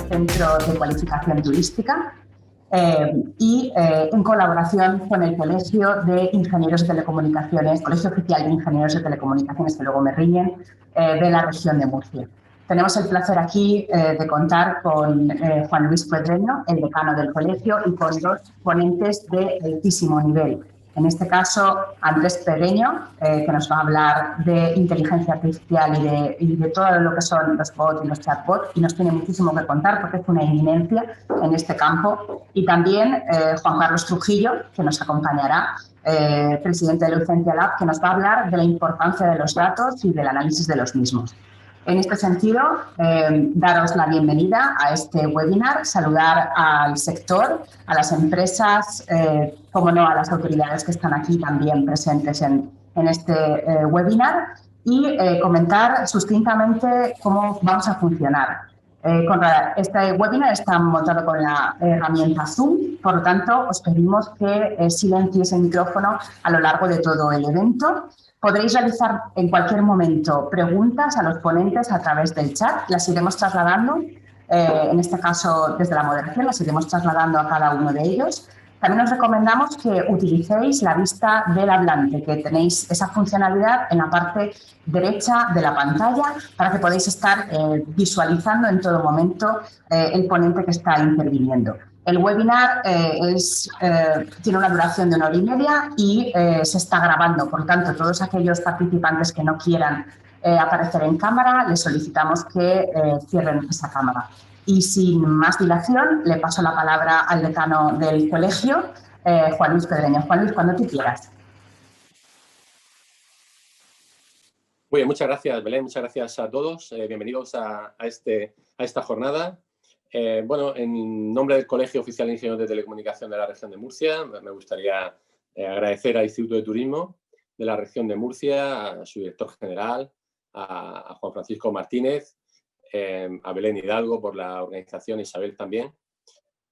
Centro de Cualificación Turística y en colaboración con el Colegio de Ingenieros de Telecomunicaciones, Colegio Oficial de Ingenieros de Telecomunicaciones, que luego me ríen, de la región de Murcia. Tenemos el placer aquí de contar con Juan Luis Pedreño, el decano del colegio, y con dos ponentes de altísimo nivel. En este caso, Andrés Pedreño, que nos va a hablar de inteligencia artificial y de todo lo que son los bots y los chatbots, y nos tiene muchísimo que contar porque es una eminencia en este campo. Y también Juan Carlos Trujillo, que nos acompañará, presidente de Lucencia Lab, que nos va a hablar de la importancia de los datos y del análisis de los mismos. En este sentido, daros la bienvenida a este webinar, saludar al sector, a las empresas, como no, a las autoridades que están aquí también presentes en este webinar y comentar sucintamente cómo vamos a funcionar. Este webinar está montado con la herramienta Zoom, por lo tanto, os pedimos que silenciéis el micrófono a lo largo de todo el evento. Podréis realizar en cualquier momento preguntas a los ponentes a través del chat, las iremos trasladando, en este caso desde la moderación, las iremos trasladando a cada uno de ellos. También os recomendamos que utilicéis la vista del hablante, que tenéis esa funcionalidad en la parte derecha de la pantalla para que podáis estar visualizando en todo momento el ponente que está interviniendo. El webinar tiene una duración de 1 hora y media y se está grabando. Por tanto, todos aquellos participantes que no quieran aparecer en cámara, les solicitamos que cierren esa cámara. Y sin más dilación, le paso la palabra al decano del colegio, Juan Luis Pedreño. Juan Luis, cuando tú quieras. Muy bien, muchas gracias, Belén. Muchas gracias a todos. Bienvenidos a esta jornada. Bueno, en nombre del Colegio Oficial de Ingenieros de Telecomunicación de la región de Murcia, me gustaría agradecer al Instituto de Turismo de la región de Murcia, a su director general, a Juan Francisco Martínez, a Belén Hidalgo por la organización, Isabel también,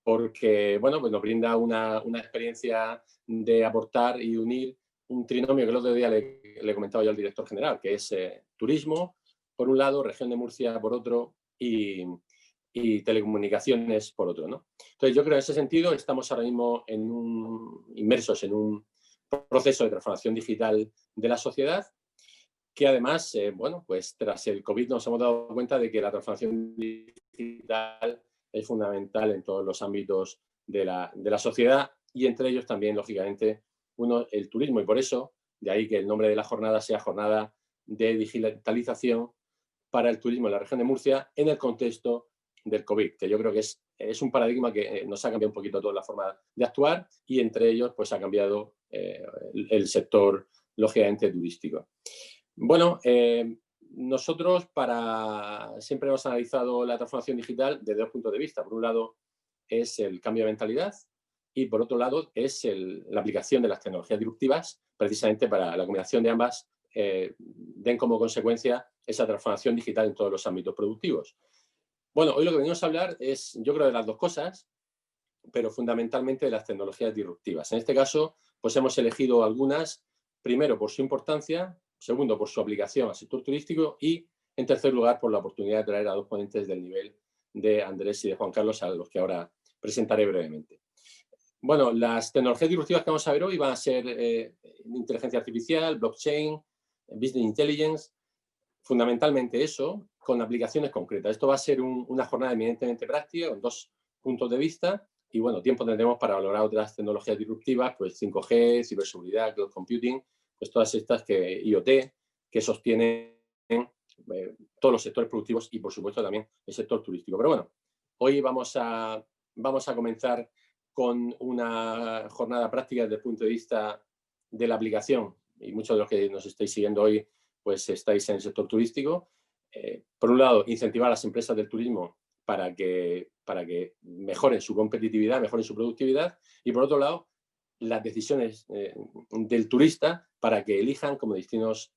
porque bueno, pues nos brinda una experiencia de aportar y unir un trinomio que el otro día le comentaba yo al director general, que es turismo, por un lado, región de Murcia por otro y telecomunicaciones por otro, ¿no? Entonces, yo creo que en ese sentido estamos ahora mismo inmersos en un proceso de transformación digital de la sociedad que además, bueno, pues tras el COVID nos hemos dado cuenta de que la transformación digital es fundamental en todos los ámbitos de la sociedad y entre ellos también, lógicamente, el turismo. Y por eso, de ahí que el nombre de la jornada sea Jornada de Digitalización para el Turismo en la región de Murcia en el contexto del COVID, que yo creo que es un paradigma que nos ha cambiado un poquito toda la forma de actuar y entre ellos pues ha cambiado el sector, lógicamente, turístico. Bueno, nosotros siempre hemos analizado la transformación digital desde dos puntos de vista. Por un lado es el cambio de mentalidad y por otro lado es la aplicación de las tecnologías disruptivas precisamente para la combinación de ambas den como consecuencia esa transformación digital en todos los ámbitos productivos. Bueno, hoy lo que venimos a hablar es, yo creo, de las dos cosas, pero fundamentalmente de las tecnologías disruptivas. En este caso, pues hemos elegido algunas, primero por su importancia, segundo por su aplicación al sector turístico y, en tercer lugar, por la oportunidad de traer a dos ponentes del nivel de Andrés y de Juan Carlos, a los que ahora presentaré brevemente. Bueno, las tecnologías disruptivas que vamos a ver hoy van a ser inteligencia artificial, blockchain, business intelligence, fundamentalmente eso, con aplicaciones concretas. Esto va a ser una jornada eminentemente práctica, con dos puntos de vista, y bueno, tiempo tendremos para valorar otras tecnologías disruptivas, pues 5G, ciberseguridad, cloud computing, pues todas estas IoT, que sostienen todos los sectores productivos y, por supuesto, también el sector turístico. Pero bueno, hoy vamos a comenzar con una jornada práctica desde el punto de vista de la aplicación, y muchos de los que nos estáis siguiendo hoy pues estáis en el sector turístico. Por un lado, incentivar a las empresas del turismo para que mejoren su competitividad, mejoren su productividad, y por otro lado, las decisiones del turista para que elijan como destinos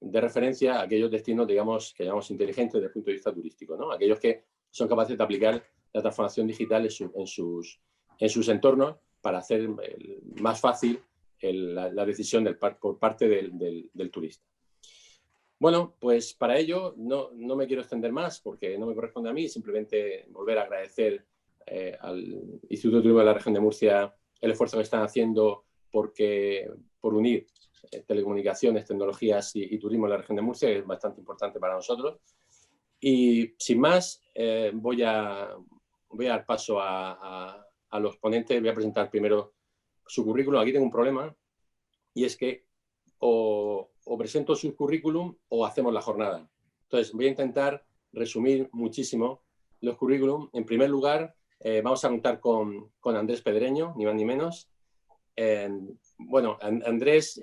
de referencia aquellos destinos, digamos, que llamamos inteligentes desde el punto de vista turístico, ¿no? Aquellos que son capaces de aplicar la transformación digital en sus entornos para hacer más fácil la decisión por parte del turista. Bueno, pues para ello no me quiero extender más porque no me corresponde a mí, simplemente volver a agradecer al Instituto de Turismo de la Región de Murcia el esfuerzo que están haciendo por unir telecomunicaciones, tecnologías y turismo en la región de Murcia, que es bastante importante para nosotros. Y sin más, voy a dar paso a los ponentes. Voy a presentar primero su currículum. Aquí tengo un problema y es que o presento su currículum o hacemos la jornada. Entonces, voy a intentar resumir muchísimo los currículum. En primer lugar, vamos a contar con Andrés Pedreño, ni más ni menos. Bueno, Andrés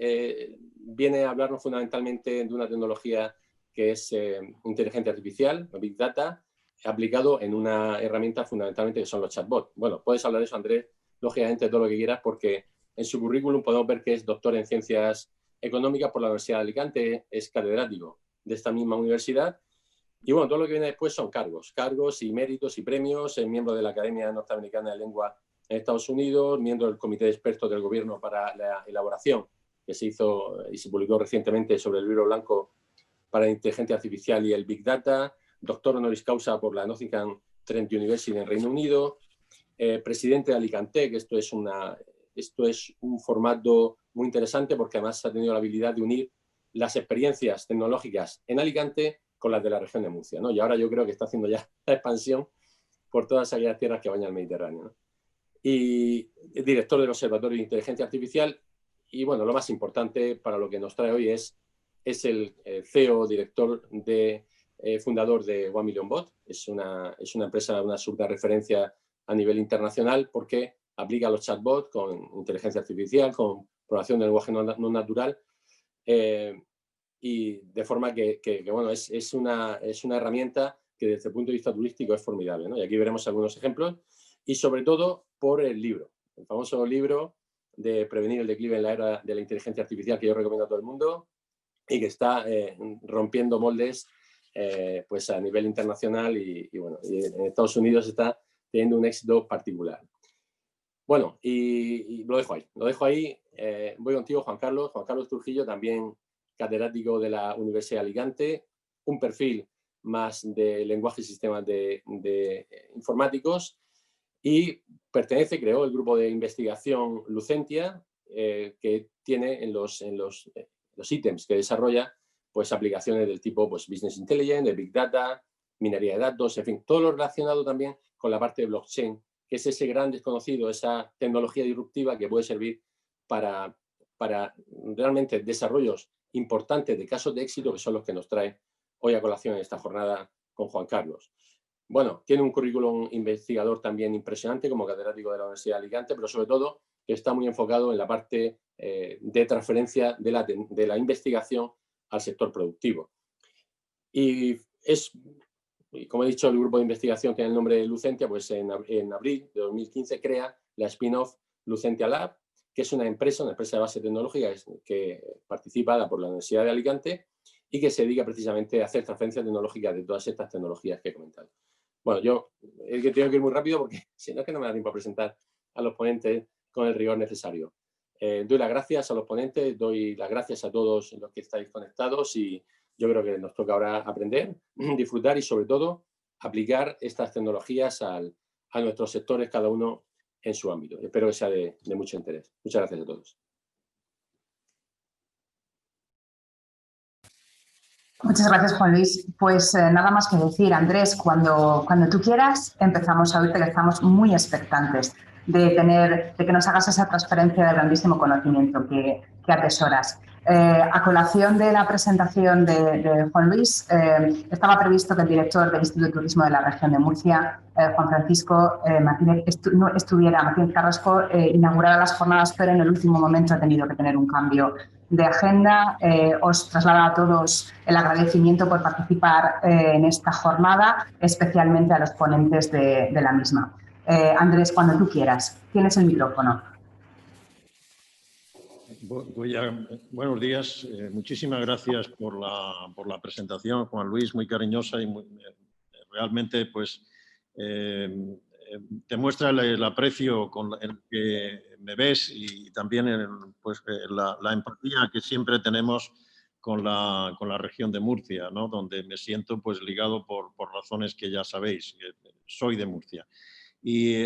viene a hablarnos fundamentalmente de una tecnología que es inteligencia artificial, Big Data, aplicado en una herramienta fundamentalmente que son los chatbots. Bueno, puedes hablar de eso, Andrés, lógicamente todo lo que quieras, porque en su currículum podemos ver que es doctor en Ciencias Económicas por la Universidad de Alicante, es catedrático de esta misma universidad. Y bueno, todo lo que viene después son cargos y méritos y premios, es miembro de la Academia Norteamericana de Lengua en Estados Unidos, miembro del Comité de Expertos del Gobierno para la elaboración que se hizo y se publicó recientemente sobre el libro blanco para la inteligencia artificial y el Big Data, doctor honoris causa por la Nottingham Trent University en Reino Unido, presidente de Alicante, que esto es un formato muy interesante porque además ha tenido la habilidad de unir las experiencias tecnológicas en Alicante con las de la región de Murcia, ¿no? Y ahora yo creo que está haciendo ya la expansión por todas aquellas tierras que bañan el Mediterráneo, ¿no? Y director del Observatorio de Inteligencia Artificial. Y bueno, lo más importante para lo que nos trae hoy es el CEO, director fundador de 1 Million Bot. Es una empresa, una absoluta referencia a nivel internacional porque aplica los chatbots con inteligencia artificial, con programación de lenguaje no natural, y de forma que bueno, es una herramienta que desde el punto de vista turístico es formidable, ¿no? Y aquí veremos algunos ejemplos, y sobre todo por el libro, el famoso libro de Prevenir el declive en la era de la inteligencia artificial, que yo recomiendo a todo el mundo y que está rompiendo moldes pues a nivel internacional y bueno, y en Estados Unidos está teniendo un éxito particular. Bueno, y lo dejo ahí. Voy contigo, Juan Carlos Trujillo, también catedrático de la Universidad de Alicante, un perfil más de lenguaje y sistemas de informáticos, y creó el grupo de investigación Lucentia, que tiene en los ítems que desarrolla pues aplicaciones del tipo pues, Business Intelligence, de Big Data, minería de datos, en fin, todo lo relacionado también con la parte de blockchain, que es ese gran desconocido, esa tecnología disruptiva que puede servir para realmente desarrollos importantes de casos de éxito, que son los que nos trae hoy a colación en esta jornada con Juan Carlos. Bueno, tiene un currículum investigador también impresionante como catedrático de la Universidad de Alicante, pero sobre todo que está muy enfocado en la parte de transferencia de la investigación al sector productivo. Y como he dicho, el grupo de investigación que tiene el nombre de Lucentia, pues en abril de 2015 crea la spin-off Lucentia Lab, que es una empresa de base tecnológica que participada por la Universidad de Alicante y que se dedica precisamente a hacer transferencia tecnológica de todas estas tecnologías que he comentado. Bueno, yo tengo que ir muy rápido porque si no es que no me da tiempo a presentar a los ponentes con el rigor necesario. Doy las gracias a los ponentes, doy las gracias a todos los que estáis conectados, y yo creo que nos toca ahora aprender, disfrutar y sobre todo aplicar estas tecnologías a nuestros sectores, cada uno en su ámbito. Espero que sea de mucho interés. Muchas gracias a todos. Muchas gracias, Juan Luis. Pues nada más que decir, Andrés, cuando tú quieras empezamos a oírte, que estamos muy expectantes de que nos hagas esa transferencia de grandísimo conocimiento que atesoras. A colación de la presentación de Juan Luis, estaba previsto que el director del Instituto de Turismo de la Región de Murcia, Juan Francisco Martínez Carrasco, inaugurara las jornadas, pero en el último momento ha tenido que tener un cambio de agenda. Os traslado a todos el agradecimiento por participar en esta jornada, especialmente a los ponentes de la misma. Andrés, cuando tú quieras, tienes el micrófono. Buenos días. Muchísimas gracias por la presentación, Juan Luis, muy cariñosa, y realmente pues demuestra el aprecio con el que me ves, y también pues, la empatía que siempre tenemos con la región de Murcia, ¿no? Donde me siento pues ligado por razones que ya sabéis, soy de Murcia. Y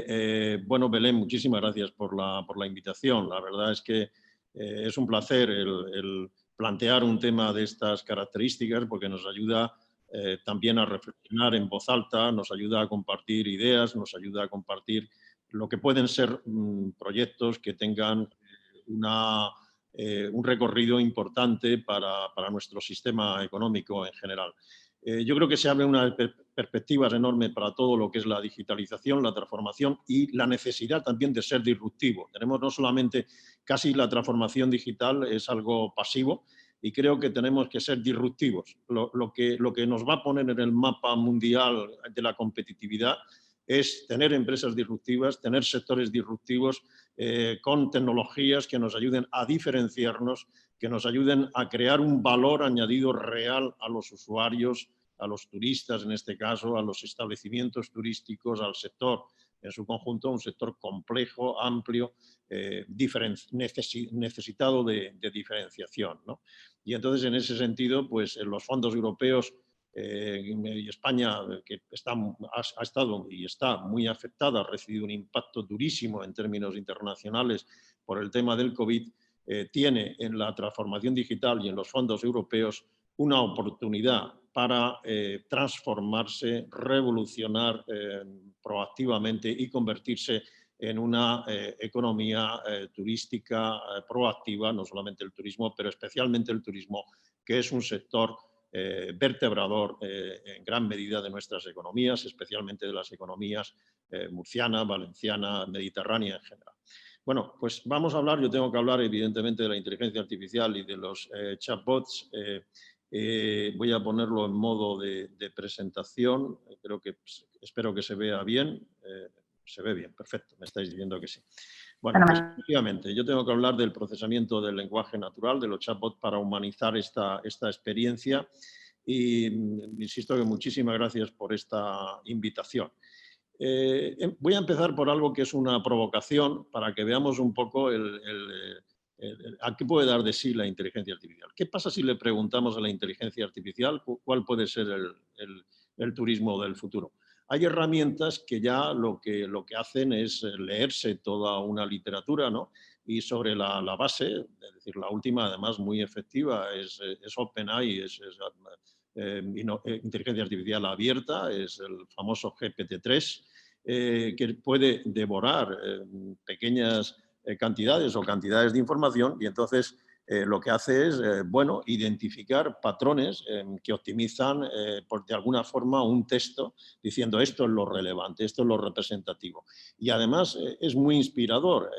bueno, Belén, muchísimas gracias por la invitación. La verdad es que es un placer el plantear un tema de estas características porque nos ayuda también a reflexionar en voz alta, nos ayuda a compartir ideas, nos ayuda a compartir lo que pueden ser proyectos que tengan un recorrido importante para nuestro sistema económico en general. Yo creo que se abre unas perspectivas enormes para todo lo que es la digitalización, la transformación y la necesidad también de ser disruptivo. Tenemos no solamente casi la transformación digital es algo pasivo y creo que tenemos que ser disruptivos. Lo que nos va a poner en el mapa mundial de la competitividad es tener empresas disruptivas, tener sectores disruptivos con tecnologías que nos ayuden a diferenciarnos, que nos ayuden a crear un valor añadido real a los usuarios, a los turistas en este caso, a los establecimientos turísticos, al sector en su conjunto, un sector complejo, amplio, necesitado de diferenciación, ¿no? Y entonces, en ese sentido, pues los fondos europeos y España, que ha estado y está muy afectada, ha recibido un impacto durísimo en términos internacionales por el tema del COVID, tiene en la transformación digital y en los fondos europeos una oportunidad para transformarse, revolucionar proactivamente y convertirse en una economía turística proactiva, no solamente el turismo, pero especialmente el turismo, que es un sector vertebrador en gran medida de nuestras economías, especialmente de las economías murciana, valenciana, mediterránea en general. Bueno, pues vamos a hablar, yo tengo que hablar evidentemente de la inteligencia artificial y de los chatbots. Voy a ponerlo en modo de presentación, espero que se vea bien. Se ve bien, perfecto, me estáis diciendo que sí. Bueno, pues, efectivamente, yo tengo que hablar del procesamiento del lenguaje natural, de los chatbots, para humanizar esta experiencia. Y insisto que muchísimas gracias por esta invitación. Voy a empezar por algo que es una provocación para que veamos un poco a qué puede dar de sí la inteligencia artificial. ¿Qué pasa si le preguntamos a la inteligencia artificial cuál puede ser el turismo del futuro? Hay herramientas que ya lo que hacen es leerse toda una literatura, ¿no? Y sobre la base, es decir, la última además muy efectiva es OpenAI, es inteligencia artificial abierta, es el famoso GPT-3, que puede devorar pequeñas cantidades o cantidades de información y entonces lo que hace es, bueno, identificar patrones que optimizan de alguna forma un texto diciendo esto es lo relevante, esto es lo representativo. Y además es muy inspirador.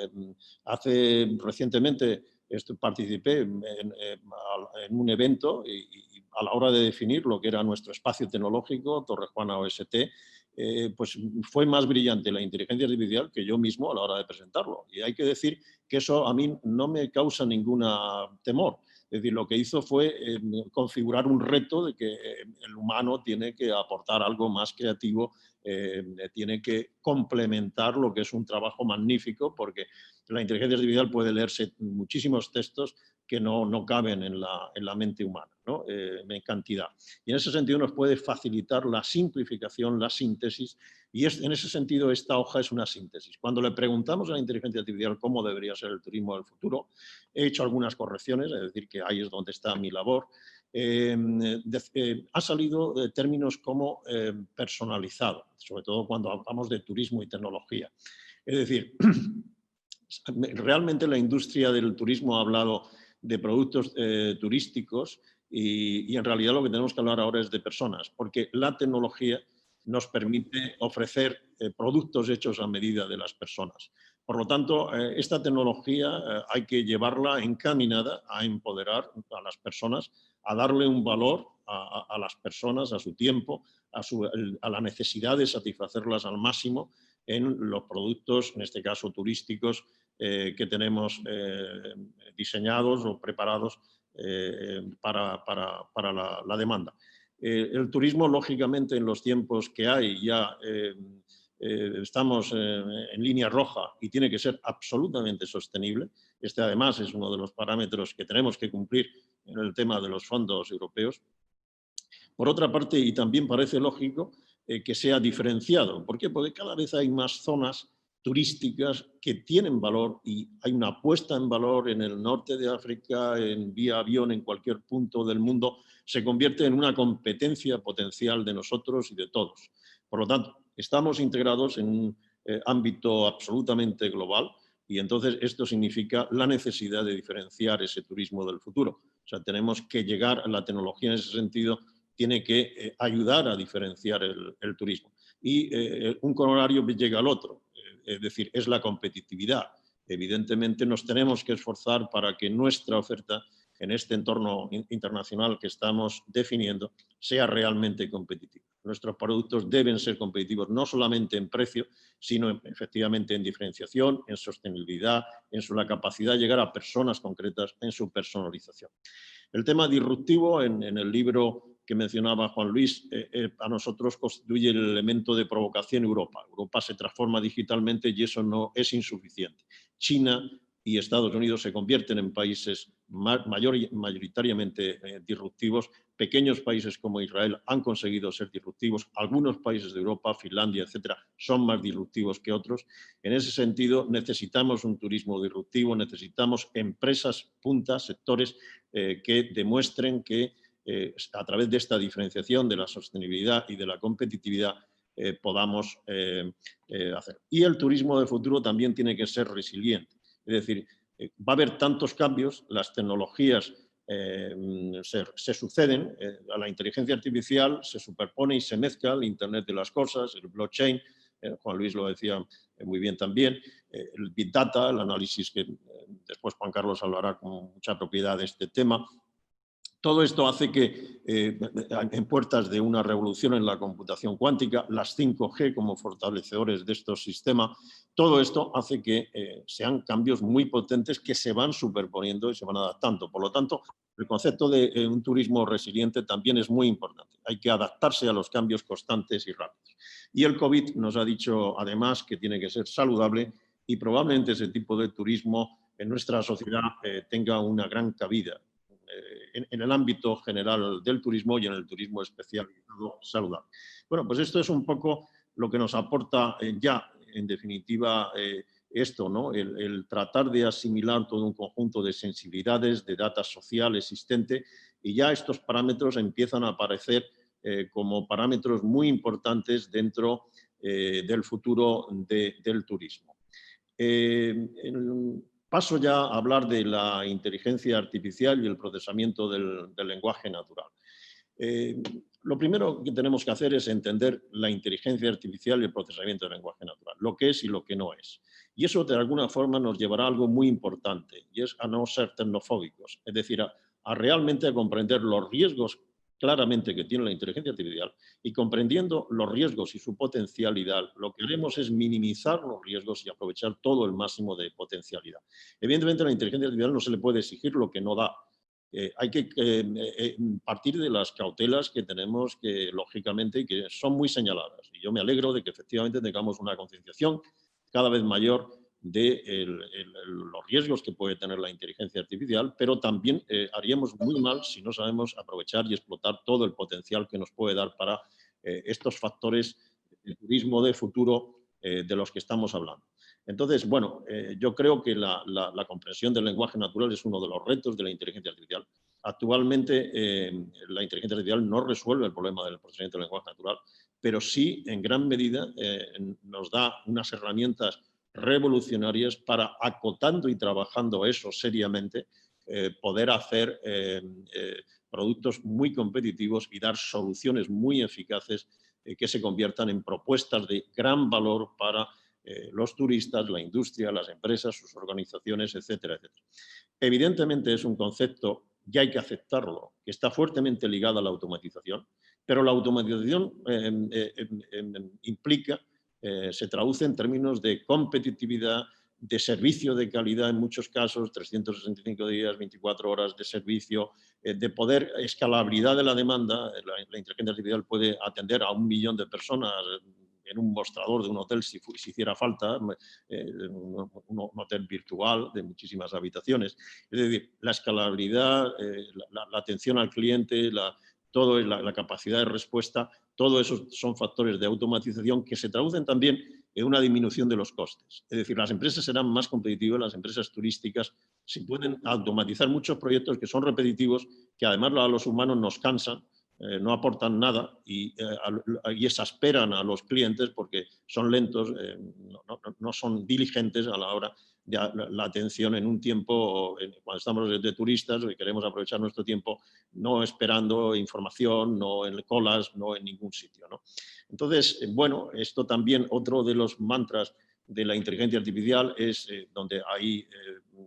Recientemente participé en un evento y a la hora de definir lo que era nuestro espacio tecnológico, Torre Juana OST, pues fue más brillante la inteligencia artificial que yo mismo a la hora de presentarlo. Y hay que decir que eso a mí no me causa ningún temor. Es decir, lo que hizo fue configurar un reto de que el humano tiene que aportar algo más creativo, tiene que complementar lo que es un trabajo magnífico, porque la inteligencia artificial puede leerse muchísimos textos que no caben en la mente humana, ¿no? En cantidad. Y en ese sentido nos puede facilitar la simplificación, la síntesis, y en ese sentido esta hoja es una síntesis. Cuando le preguntamos a la inteligencia artificial cómo debería ser el turismo del futuro, he hecho algunas correcciones, es decir, que ahí es donde está mi labor. Ha salido de términos como personalizado, sobre todo cuando hablamos de turismo y tecnología. Es decir, realmente la industria del turismo ha hablado de productos turísticos y en realidad lo que tenemos que hablar ahora es de personas, porque la tecnología nos permite ofrecer productos hechos a medida de las personas. Por lo tanto, esta tecnología hay que llevarla encaminada a empoderar a las personas, a darle un valor a las personas, a su tiempo, a la necesidad de satisfacerlas al máximo en los productos, en este caso turísticos, que tenemos diseñados o preparados para la demanda. El turismo, lógicamente, en los tiempos que hay ya estamos en línea roja y tiene que ser absolutamente sostenible. Este además es uno de los parámetros que tenemos que cumplir en el tema de los fondos europeos. Por otra parte, y también parece lógico, que sea diferenciado. ¿Por qué? Porque cada vez hay más zonas turísticas que tienen valor y hay una apuesta en valor en el norte de África, en vía avión, en cualquier punto del mundo, se convierte en una competencia potencial de nosotros y de todos. Por lo tanto, estamos integrados en un ámbito absolutamente global y entonces esto significa la necesidad de diferenciar ese turismo del futuro. O sea, tenemos que llegar a la tecnología en ese sentido, tiene que ayudar a diferenciar el turismo. Y un corolario llega al otro, es decir, es la competitividad. Evidentemente nos tenemos que esforzar para que nuestra oferta en este entorno internacional que estamos definiendo sea realmente competitiva. Nuestros productos deben ser competitivos no solamente en precio, sino efectivamente en diferenciación, en sostenibilidad, en la capacidad de llegar a personas concretas, en su personalización. El tema disruptivo en el libro que mencionaba Juan Luis, a nosotros constituye el elemento de provocación Europa. Europa se transforma digitalmente y eso no es insuficiente. China y Estados Unidos se convierten en países mayoritariamente disruptivos. Pequeños países como Israel han conseguido ser disruptivos. Algunos países de Europa, Finlandia, etcétera, son más disruptivos que otros. En ese sentido, necesitamos un turismo disruptivo, necesitamos empresas puntas, sectores que demuestren que a través de esta diferenciación de la sostenibilidad y de la competitividad podamos hacer. Y el turismo de futuro también tiene que ser resiliente. Es decir, va a haber tantos cambios, las tecnologías se suceden, a la inteligencia artificial se superpone y se mezcla el Internet de las cosas, el blockchain, Juan Luis lo decía muy bien también, el Big Data, el análisis que después Juan Carlos hablará con mucha propiedad de este tema. Todo esto hace que, en puertas de una revolución en la computación cuántica, las 5G como fortalecedores de estos sistemas, todo esto hace que sean cambios muy potentes que se van superponiendo y se van adaptando. Por lo tanto, el concepto de un turismo resiliente también es muy importante. Hay que adaptarse a los cambios constantes y rápidos. Y el COVID nos ha dicho, además, que tiene que ser saludable y probablemente ese tipo de turismo en nuestra sociedad tenga una gran cabida en el ámbito general del turismo y en el turismo especializado saludable. Bueno, pues esto es un poco lo que nos aporta ya, en definitiva, esto, ¿no? El tratar de asimilar todo un conjunto de sensibilidades, de data social existente, y ya estos parámetros empiezan a aparecer como parámetros muy importantes dentro del futuro del turismo. Paso ya a hablar de la inteligencia artificial y el procesamiento del lenguaje natural. Lo primero que tenemos que hacer es entender la inteligencia artificial y el procesamiento del lenguaje natural, lo que es y lo que no es. Y eso de alguna forma nos llevará a algo muy importante, y es a no ser tecnofóbicos, es decir, a realmente comprender los riesgos claramente que tiene la inteligencia artificial, y comprendiendo los riesgos y su potencialidad, lo que haremos es minimizar los riesgos y aprovechar todo el máximo de potencialidad. Evidentemente, a la inteligencia artificial no se le puede exigir lo que no da. Hay que partir de las cautelas que tenemos, que lógicamente y que son muy señaladas. Y yo me alegro de que efectivamente tengamos una concienciación cada vez mayor de los riesgos que puede tener la inteligencia artificial, pero también haríamos muy mal si no sabemos aprovechar y explotar todo el potencial que nos puede dar para estos factores de turismo de futuro de los que estamos hablando. Entonces, bueno, yo creo que la comprensión del lenguaje natural es uno de los retos de la inteligencia artificial. Actualmente, la inteligencia artificial no resuelve el problema del procesamiento del lenguaje natural, pero sí, en gran medida, nos da unas herramientas revolucionarias para, acotando y trabajando eso seriamente, poder hacer productos muy competitivos y dar soluciones muy eficaces que se conviertan en propuestas de gran valor para los turistas, la industria, las empresas, sus organizaciones, etcétera, etcétera. Evidentemente es un concepto, y hay que aceptarlo, que está fuertemente ligado a la automatización, pero la automatización implica, se traduce en términos de competitividad, de servicio de calidad en muchos casos, 365 días, 24 horas de servicio, de poder, escalabilidad de la demanda. La inteligencia artificial puede atender a 1 millón de personas en un mostrador de un hotel si hiciera falta, un hotel virtual de muchísimas habitaciones. Es decir, la escalabilidad, la atención al cliente, la capacidad de respuesta, todo eso son factores de automatización que se traducen también en una disminución de los costes. Es decir, las empresas serán más competitivas, las empresas turísticas, si pueden automatizar muchos proyectos que son repetitivos, que además a los humanos nos cansan, no aportan nada y exasperan a los clientes porque son lentos, no son diligentes a la hora de la atención en un tiempo, cuando estamos de turistas y queremos aprovechar nuestro tiempo, no esperando información, no en colas, no en ningún sitio, ¿no? Entonces, bueno, esto también, otro de los mantras de la inteligencia artificial es donde ahí,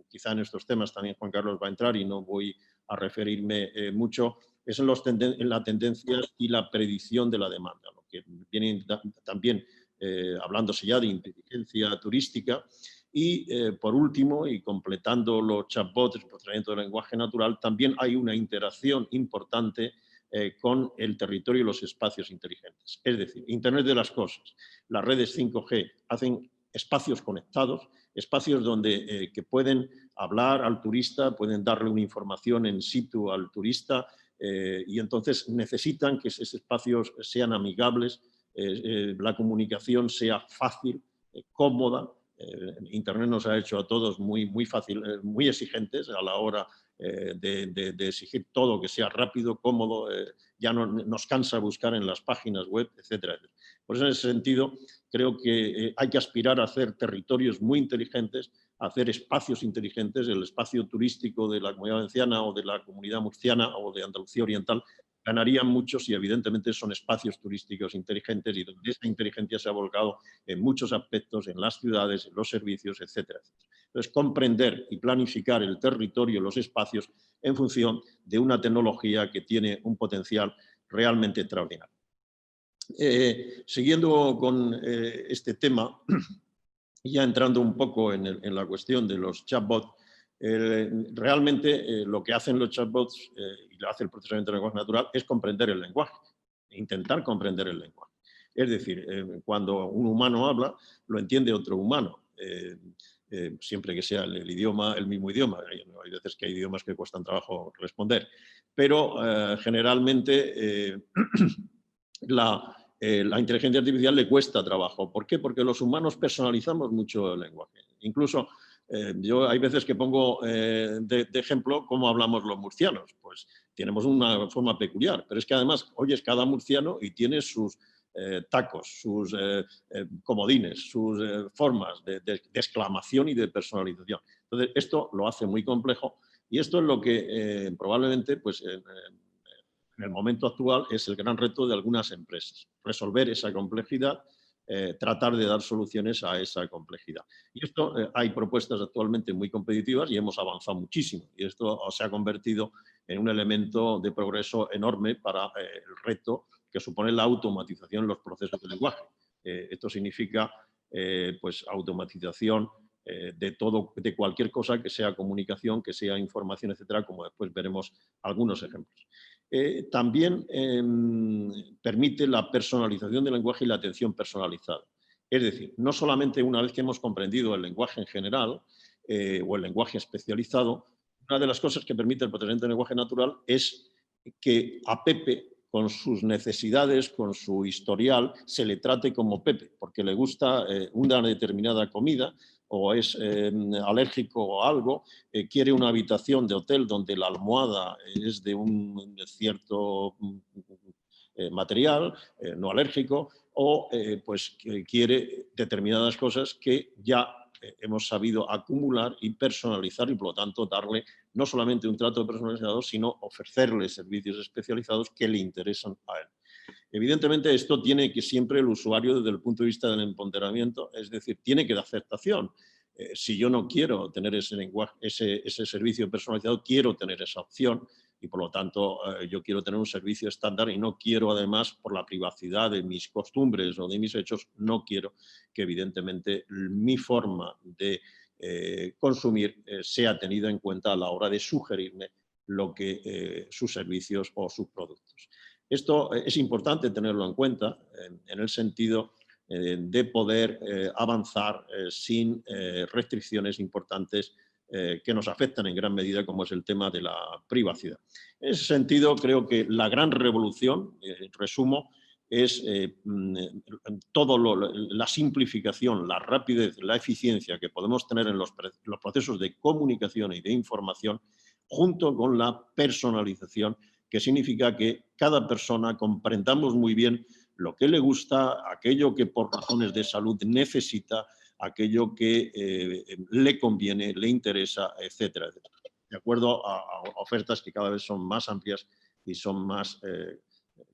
quizá en estos temas también Juan Carlos va a entrar y no voy a referirme mucho, es en la tendencia y la predicción de la demanda, lo que viene también hablándose ya de inteligencia turística. Y por último, y completando los chatbots, el procesamiento del lenguaje natural, también hay una interacción importante con el territorio y los espacios inteligentes. Es decir, Internet de las cosas, las redes 5G hacen espacios conectados, espacios donde que pueden hablar al turista, pueden darle una información in situ al turista y entonces necesitan que esos espacios sean amigables, la comunicación sea fácil, cómoda. Internet nos ha hecho a todos muy fácil, muy exigentes a la hora de exigir todo que sea rápido, cómodo, ya no nos cansa buscar en las páginas web, etcétera, etcétera. Por eso, en ese sentido, creo que hay que aspirar a hacer territorios muy inteligentes, a hacer espacios inteligentes. El espacio turístico de la Comunidad Valenciana o de la Comunidad Murciana o de Andalucía Oriental ganarían mucho si evidentemente son espacios turísticos inteligentes y donde esa inteligencia se ha volcado en muchos aspectos, en las ciudades, en los servicios, etcétera, etcétera. Entonces, comprender y planificar el territorio, los espacios, en función de una tecnología que tiene un potencial realmente extraordinario. Siguiendo con este tema, ya entrando un poco en la cuestión de los chatbots, realmente lo que hacen los chatbots y lo hace el procesamiento del lenguaje natural es comprender el lenguaje, intentar comprender el lenguaje. Es decir, cuando un humano habla, lo entiende otro humano, siempre que sea el mismo idioma. Hay veces que hay idiomas que cuestan trabajo responder, pero generalmente la inteligencia artificial le cuesta trabajo. ¿Por qué? Porque los humanos personalizamos mucho el lenguaje. Incluso yo hay veces que pongo de ejemplo cómo hablamos los murcianos. Pues tenemos una forma peculiar, pero es que además oyes cada murciano y tiene sus tacos, sus comodines, sus formas de exclamación y de personalización. Entonces, esto lo hace muy complejo y esto es lo que probablemente pues, en el momento actual es el gran reto de algunas empresas, resolver esa complejidad, tratar de dar soluciones a esa complejidad. Y esto hay propuestas actualmente muy competitivas y hemos avanzado muchísimo. Y esto se ha convertido en un elemento de progreso enorme para el reto que supone la automatización en los procesos de lenguaje. Esto significa pues, automatización de cualquier cosa que sea comunicación, que sea información, etcétera, como después veremos algunos ejemplos. También permite la personalización del lenguaje y la atención personalizada. Es decir, no solamente una vez que hemos comprendido el lenguaje en general o el lenguaje especializado, una de las cosas que permite el procesamiento del lenguaje natural es que a Pepe, con sus necesidades, con su historial, se le trate como Pepe, porque le gusta una determinada comida o es alérgico a algo, quiere una habitación de hotel donde la almohada es de un cierto material, no alérgico, o pues quiere determinadas cosas que ya hemos sabido acumular y personalizar y por lo tanto darle no solamente un trato personalizado, sino ofrecerle servicios especializados que le interesan a él. Evidentemente esto tiene que siempre el usuario desde el punto de vista del empoderamiento, es decir, tiene que dar aceptación. Si yo no quiero tener ese lenguaje, ese servicio personalizado, quiero tener esa opción y por lo tanto yo quiero tener un servicio estándar y no quiero además por la privacidad de mis costumbres o de mis hechos, no quiero que evidentemente mi forma de consumir sea tenida en cuenta a la hora de sugerirme lo que sus servicios o sus productos. Esto es importante tenerlo en cuenta en el sentido de poder avanzar sin restricciones importantes que nos afectan en gran medida, como es el tema de la privacidad. En ese sentido, creo que la gran revolución, resumo, es la simplificación, la rapidez, la eficiencia que podemos tener en los procesos de comunicación y de información, junto con la personalización, que significa que cada persona comprendamos muy bien lo que le gusta, aquello que por razones de salud necesita, aquello que le conviene, le interesa, etcétera, etcétera, de acuerdo a ofertas que cada vez son más amplias y son más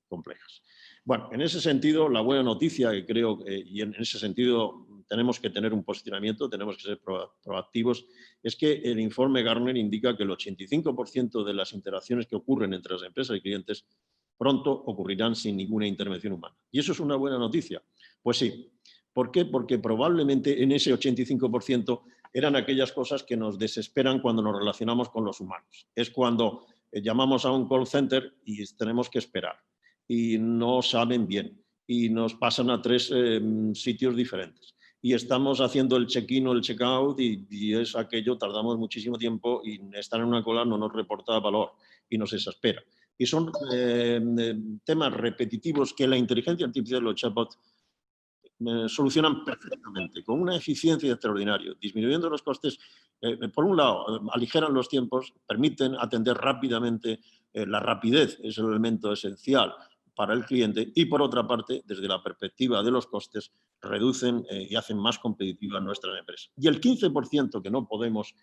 complejas. Bueno, en ese sentido, la buena noticia que creo, y en ese sentido tenemos que tener un posicionamiento, tenemos que ser proactivos, es que el informe Gartner indica que el 85% de las interacciones que ocurren entre las empresas y clientes pronto ocurrirán sin ninguna intervención humana. ¿Y eso es una buena noticia? Pues sí. ¿Por qué? Porque probablemente en ese 85% eran aquellas cosas que nos desesperan cuando nos relacionamos con los humanos. Es cuando llamamos a un call center y tenemos que esperar y no saben bien y nos pasan a 3 sitios diferentes y estamos haciendo el check-in o el check-out y es aquello, tardamos muchísimo tiempo y estar en una cola no nos reporta valor y nos desespera. Y son temas repetitivos que la inteligencia artificial, los chatbots, solucionan perfectamente, con una eficiencia extraordinaria, disminuyendo los costes. Por un lado, aligeran los tiempos, permiten atender rápidamente, la rapidez es el elemento esencial para el cliente y, por otra parte, desde la perspectiva de los costes, reducen y hacen más competitivas nuestras empresas. Y el 15% que no podemos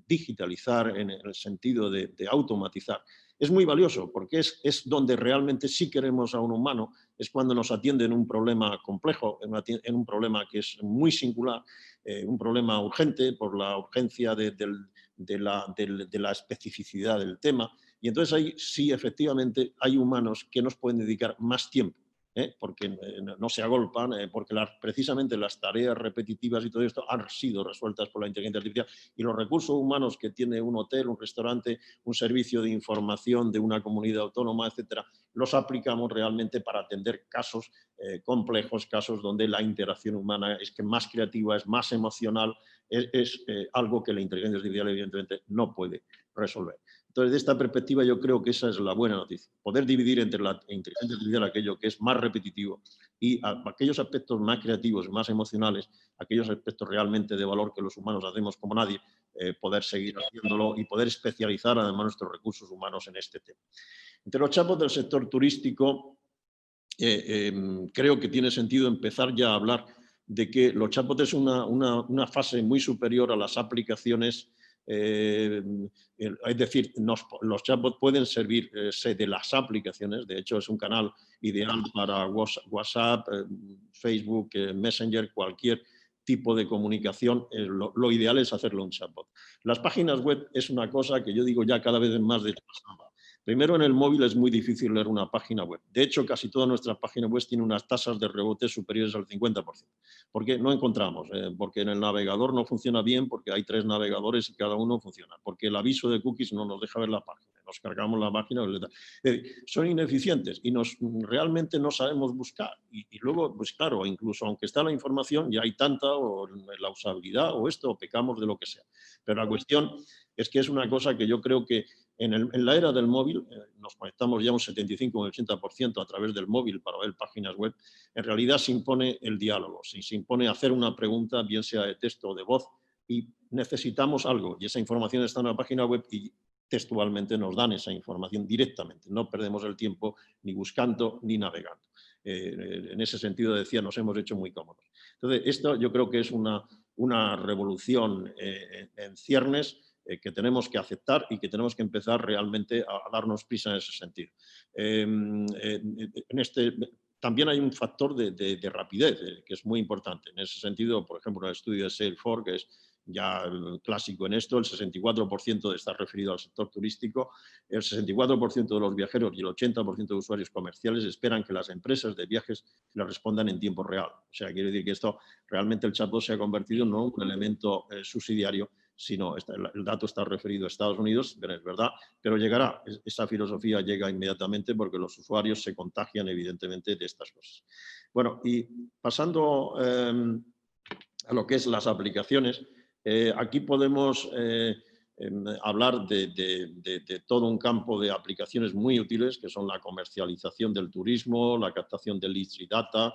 digitalizar en el sentido de automatizar, es muy valioso porque es donde realmente sí queremos a un humano, es cuando nos atiende en un problema complejo, en un problema que es muy singular, un problema urgente por la urgencia de la especificidad del tema. Y entonces ahí sí, efectivamente, hay humanos que nos pueden dedicar más tiempo, porque no se agolpan, porque precisamente las tareas repetitivas y todo esto han sido resueltas por la inteligencia artificial y los recursos humanos que tiene un hotel, un restaurante, un servicio de información de una comunidad autónoma, etcétera, los aplicamos realmente para atender casos complejos, casos donde la interacción humana es que más creativa, es más emocional, es algo que la inteligencia artificial evidentemente no puede resolver. Entonces, de esta perspectiva, yo creo que esa es la buena noticia. Poder dividir entre la inteligencia artificial aquello que es más repetitivo y aquellos aspectos más creativos, más emocionales, aquellos aspectos realmente de valor que los humanos hacemos como nadie, poder seguir haciéndolo y poder especializar además nuestros recursos humanos en este tema. Entre los chatbots del sector turístico, creo que tiene sentido empezar ya a hablar de que los chatbots es una fase muy superior a las aplicaciones. Es decir, los chatbots pueden servirse de las aplicaciones, de hecho es un canal ideal para WhatsApp, Facebook, Messenger, cualquier tipo de comunicación, lo ideal es hacerlo un chatbot. Las páginas web es una cosa que yo digo ya cada vez más de Primero, en el móvil es muy difícil leer una página web. De hecho, casi todas nuestras páginas web tienen unas tasas de rebote superiores al 50%. Porque no encontramos, porque en el navegador no funciona bien, porque hay 3 navegadores y cada uno funciona, porque el aviso de cookies no nos deja ver la página, nos cargamos la página. Son ineficientes y realmente no sabemos buscar. Y luego, pues claro, incluso aunque está la información, ya hay tanta, o la usabilidad, o esto, o pecamos de lo que sea. Pero la cuestión es que es una cosa que yo creo que en la era del móvil, nos conectamos ya un 75 o un 80% a través del móvil para ver páginas web, en realidad se impone el diálogo, se impone hacer una pregunta, bien sea de texto o de voz, y necesitamos algo, y esa información está en la página web y textualmente nos dan esa información directamente, no perdemos el tiempo ni buscando ni navegando. En ese sentido, decía, nos hemos hecho muy cómodos. Entonces, esto yo creo que es una revolución en ciernes, que tenemos que aceptar y que tenemos que empezar realmente a darnos prisa en ese sentido. También hay un factor de rapidez que es muy importante. En ese sentido, por ejemplo, el estudio de Salesforce, que es ya clásico en esto, el 64% está referido al sector turístico, el 64% de los viajeros y el 80% de usuarios comerciales esperan que las empresas de viajes les respondan en tiempo real. O sea, quiere decir que esto realmente el chatbot se ha convertido no en un elemento subsidiario, sino el dato está referido a Estados Unidos, es verdad, pero llegará. Esa filosofía llega inmediatamente porque los usuarios se contagian evidentemente de estas cosas. Bueno, y pasando a lo que es las aplicaciones, aquí podemos hablar de todo un campo de aplicaciones muy útiles, que son la comercialización del turismo, la captación de leads y data,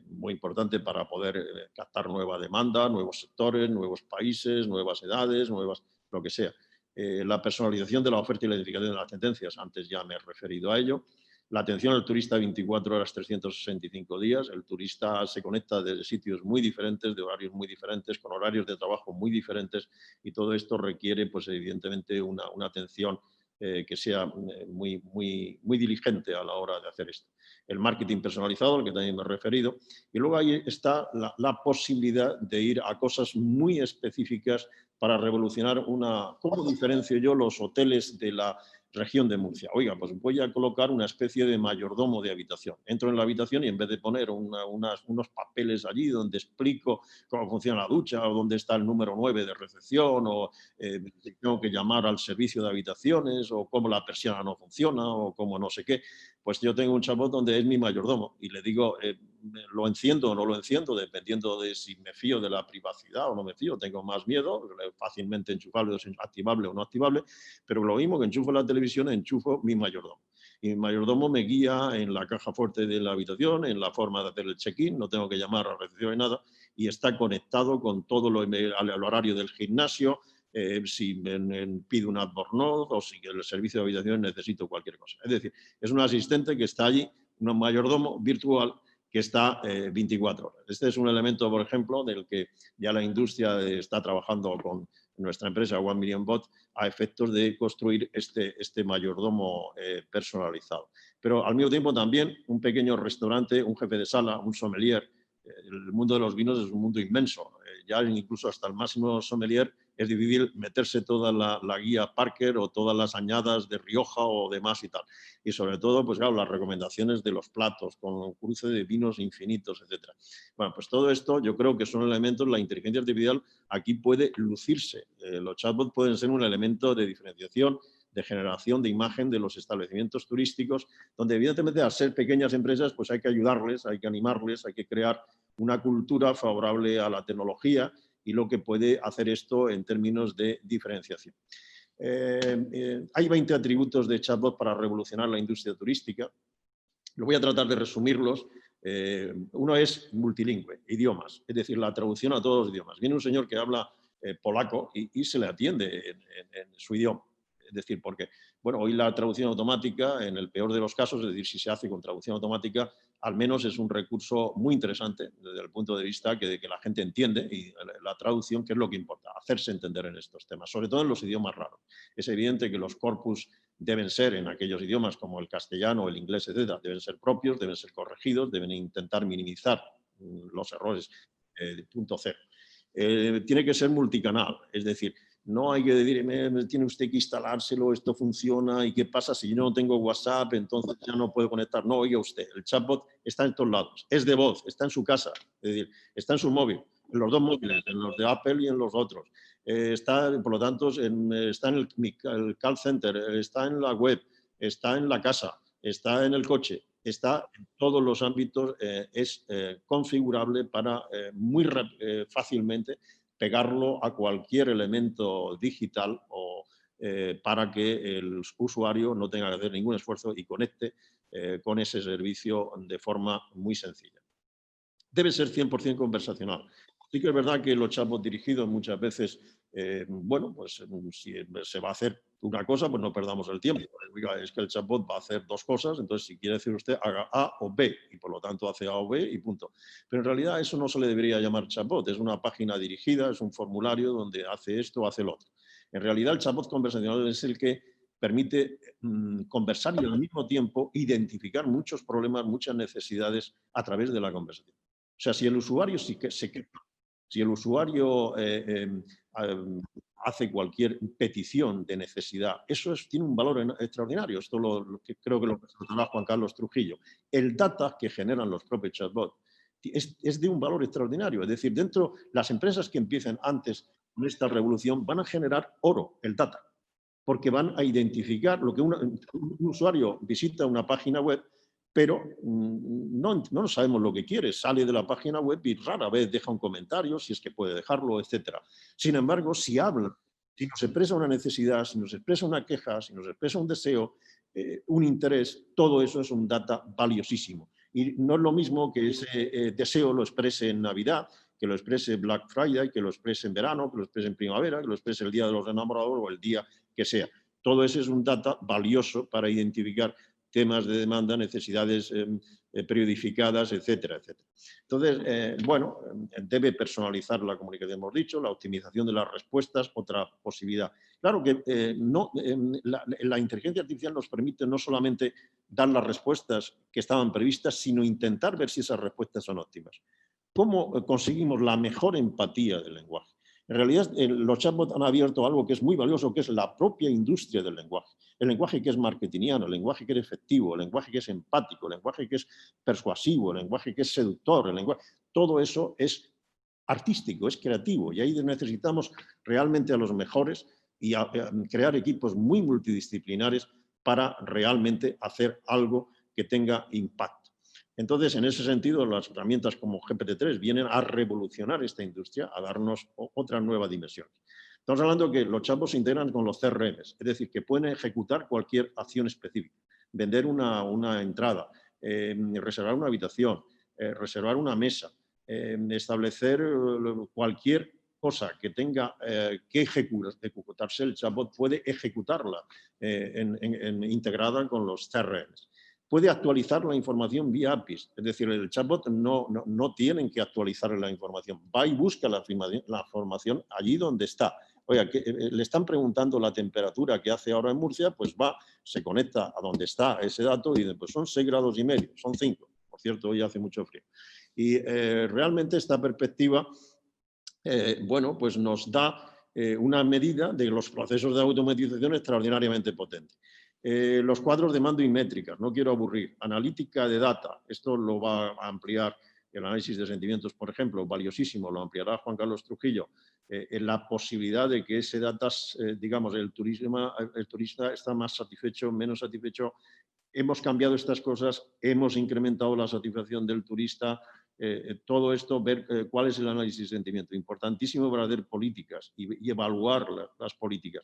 muy importante para poder captar nueva demanda, nuevos sectores, nuevos países, nuevas edades, lo que sea. La personalización de la oferta y la identificación de las tendencias, antes ya me he referido a ello. La atención al turista 24 horas, 365 días. El turista se conecta desde sitios muy diferentes, de horarios muy diferentes, con horarios de trabajo muy diferentes, y todo esto requiere, pues, evidentemente, una atención que sea muy diligente a la hora de hacer esto. El marketing personalizado, al que también me he referido. Y luego ahí está la posibilidad de ir a cosas muy específicas para revolucionar ¿Cómo diferencio yo los hoteles de la región de Murcia? Oiga, pues voy a colocar una especie de mayordomo de habitación. Entro en la habitación y en vez de poner unos papeles allí donde explico cómo funciona la ducha o dónde está el número 9 de recepción o tengo que llamar al servicio de habitaciones o cómo la persiana no funciona o cómo no sé qué, pues yo tengo un chatbot donde es mi mayordomo y le digo, lo enciendo o no lo enciendo, dependiendo de si me fío de la privacidad o no me fío. Tengo más miedo, fácilmente enchufable, activable o no activable, pero lo mismo que enchufo la televisión, enchufo mi mayordomo. Y mi mayordomo me guía en la caja fuerte de la habitación, en la forma de hacer el check-in, no tengo que llamar a recepción ni nada, y está conectado con todo el horario del gimnasio, si pido un albornoz o si el servicio de habitación necesito cualquier cosa. Es decir, es un asistente que está allí, un mayordomo virtual que está 24 horas. Este es un elemento, por ejemplo, del que ya la industria está trabajando con nuestra empresa One Million Bot a efectos de construir este mayordomo personalizado. Pero al mismo tiempo también un pequeño restaurante, un jefe de sala, un sommelier. El mundo de los vinos es un mundo inmenso. Ya incluso hasta el máximo sommelier es difícil meterse toda la guía Parker o todas las añadas de Rioja o demás y tal. Y sobre todo, pues claro, las recomendaciones de los platos con un cruce de vinos infinitos, etc. Bueno, pues todo esto yo creo que son elementos, la inteligencia artificial aquí puede lucirse. Los chatbots pueden ser un elemento de diferenciación, de generación de imagen de los establecimientos turísticos, donde evidentemente al ser pequeñas empresas pues hay que ayudarles, hay que animarles, hay que crear una cultura favorable a la tecnología y lo que puede hacer esto en términos de diferenciación. Hay 20 atributos de chatbot para revolucionar la industria turística. Lo voy a tratar de resumirlos. Uno es multilingüe, idiomas, es decir, la traducción a todos los idiomas. Viene un señor que habla polaco y se le atiende en su idioma. Es decir, porque, bueno, hoy la traducción automática, en el peor de los casos, es decir, si se hace con traducción automática, al menos es un recurso muy interesante desde el punto de vista que la gente entiende y la traducción, que es lo que importa, hacerse entender en estos temas, sobre todo en los idiomas raros. Es evidente que los corpus deben ser en aquellos idiomas como el castellano, el inglés, etcétera, deben ser propios, deben ser corregidos, deben intentar minimizar los errores de punto cero. Tiene que ser multicanal, es decir, no hay que decir, tiene usted que instalárselo, esto funciona, ¿y qué pasa si yo no tengo WhatsApp, entonces ya no puedo conectar? No, oiga usted, el chatbot está en todos lados, es de voz, está en su casa, es decir, está en su móvil, en los dos móviles, en los de Apple y en los otros. Está, por lo tanto, está en el call center, está en la web, está en la casa, está en el coche, está en todos los ámbitos, es configurable para muy fácilmente pegarlo a cualquier elemento digital o para que el usuario no tenga que hacer ningún esfuerzo y conecte con ese servicio de forma muy sencilla. Debe ser 100% conversacional. Sí que es verdad que los chatbots dirigidos muchas veces, bueno, pues si se va a hacer una cosa, pues no perdamos el tiempo. Oiga, es que el chatbot va a hacer dos cosas, entonces si quiere decir usted haga A o B y por lo tanto hace A o B y punto. Pero en realidad eso no se le debería llamar chatbot, es una página dirigida, es un formulario donde hace esto o hace lo otro. En realidad el chatbot conversacional es el que permite conversar y al mismo tiempo identificar muchos problemas, muchas necesidades a través de la conversación. O sea, si el usuario si el usuario hace cualquier petición de necesidad, eso tiene un valor extraordinario. Esto creo que lo presentará Juan Carlos Trujillo. El data que generan los propios chatbots es de un valor extraordinario. Es decir, dentro las empresas que empiecen antes con esta revolución van a generar oro, el data, porque van a identificar lo que un usuario visita una página web pero no sabemos lo que quiere. Sale de la página web y rara vez deja un comentario, si es que puede dejarlo, etc. Sin embargo, si habla, si nos expresa una necesidad, si nos expresa una queja, si nos expresa un deseo, un interés, todo eso es un data valiosísimo. Y no es lo mismo que ese deseo lo exprese en Navidad, que lo exprese Black Friday, que lo exprese en verano, que lo exprese en primavera, que lo exprese el Día de los Enamorados o el día que sea. Todo eso es un data valioso para identificar temas de demanda, necesidades periodificadas, etcétera, etcétera. Entonces, bueno, debe personalizar la comunicación, hemos dicho, la optimización de las respuestas, otra posibilidad. Claro que la inteligencia artificial nos permite no solamente dar las respuestas que estaban previstas, sino intentar ver si esas respuestas son óptimas. ¿Cómo conseguimos la mejor empatía del lenguaje? En realidad, los chatbots han abierto algo que es muy valioso, que es la propia industria del lenguaje. El lenguaje que es marketingiano, el lenguaje que es efectivo, el lenguaje que es empático, el lenguaje que es persuasivo, el lenguaje que es seductor, todo eso es artístico, es creativo, y ahí necesitamos realmente a los mejores y a crear equipos muy multidisciplinares para realmente hacer algo que tenga impacto. Entonces, en ese sentido, las herramientas como GPT-3 vienen a revolucionar esta industria, a darnos otra nueva dimensión. Estamos hablando que los chatbots se integran con los CRMs, es decir, que pueden ejecutar cualquier acción específica, vender una entrada, reservar una habitación, reservar una mesa, establecer cualquier cosa que tenga que ejecutarse, el chatbot puede ejecutarla integrada con los CRMs. Puede actualizar la información vía APIs, es decir, el chatbot no tienen que actualizar la información, va y busca la información allí donde está. Oiga, le están preguntando la temperatura que hace ahora en Murcia, pues va, se conecta a donde está ese dato y dice, pues son 6,5 grados, son 5. Por cierto, hoy hace mucho frío. Y realmente esta perspectiva, bueno, pues nos da una medida de los procesos de automatización extraordinariamente potentes. Los cuadros de mando y métricas, no quiero aburrir. Analítica de data, esto lo va a ampliar el análisis de sentimientos, por ejemplo, valiosísimo, lo ampliará Juan Carlos Trujillo, en la posibilidad de que ese data, digamos, el turista está más satisfecho, menos satisfecho. Hemos cambiado estas cosas, hemos incrementado la satisfacción del turista, todo esto, ver cuál es el análisis de sentimiento. Importantísimo para hacer políticas y evaluar las políticas.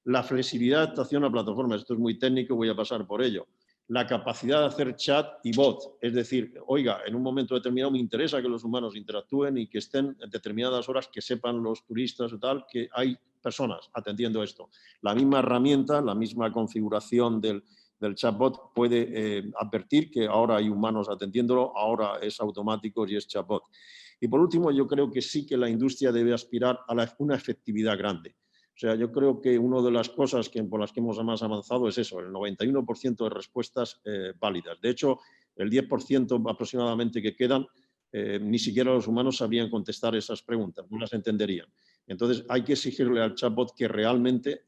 La flexibilidad de adaptación a plataformas, esto es muy técnico, voy a pasar por ello. La capacidad de hacer chat y bot, es decir, oiga, en un momento determinado me interesa que los humanos interactúen y que estén en determinadas horas, que sepan los turistas y tal, que hay personas atendiendo esto. La misma herramienta, la misma configuración del chatbot puede advertir que ahora hay humanos atendiéndolo, ahora es automático y es chatbot. Y por último, yo creo que sí que la industria debe aspirar a una efectividad grande. O sea, yo creo que una de las cosas por las que hemos más avanzado es eso, el 91% de respuestas válidas. De hecho, el 10% aproximadamente que quedan, ni siquiera los humanos sabrían contestar esas preguntas, no las entenderían. Entonces, hay que exigirle al chatbot que realmente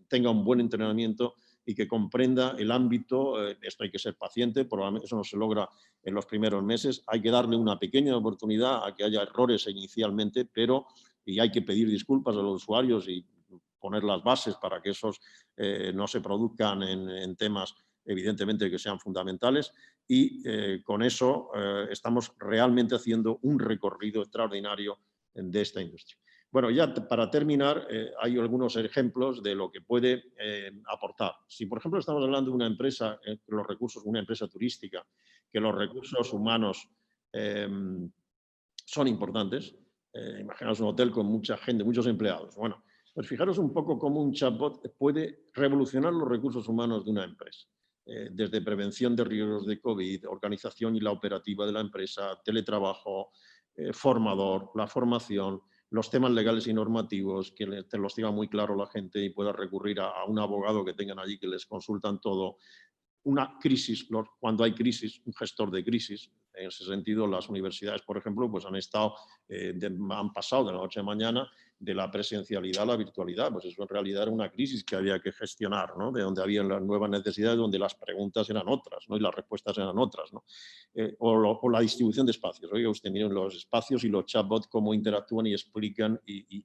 tenga un buen entrenamiento y que comprenda el ámbito. Esto hay que ser paciente, probablemente eso no se logra en los primeros meses. Hay que darle una pequeña oportunidad a que haya errores inicialmente, y hay que pedir disculpas a los usuarios y poner las bases para que esos no se produzcan en temas evidentemente que sean fundamentales, y con eso estamos realmente haciendo un recorrido extraordinario de esta industria. Bueno, ya para terminar, hay algunos ejemplos de lo que puede aportar. Si, por ejemplo, estamos hablando de una empresa, una empresa turística, que los recursos humanos son importantes, imaginaos un hotel con mucha gente, muchos empleados. Bueno, pues fijaros un poco cómo un chatbot puede revolucionar los recursos humanos de una empresa. Desde prevención de riesgos de COVID, organización y la operativa de la empresa, teletrabajo, formador, la formación, los temas legales y normativos, que te los diga muy claro la gente y pueda recurrir a un abogado que tengan allí que les consultan todo. Una crisis, cuando hay crisis, un gestor de crisis. En ese sentido, las universidades, por ejemplo, pues han pasado de la noche a mañana de la presencialidad a la virtualidad. Pues eso en realidad era una crisis que había que gestionar, ¿no? De donde había las nuevas necesidades, donde las preguntas eran otras, ¿no? Y las respuestas eran otras, ¿no? O la distribución de espacios. Oiga, usted miren los espacios y los chatbots cómo interactúan y explican y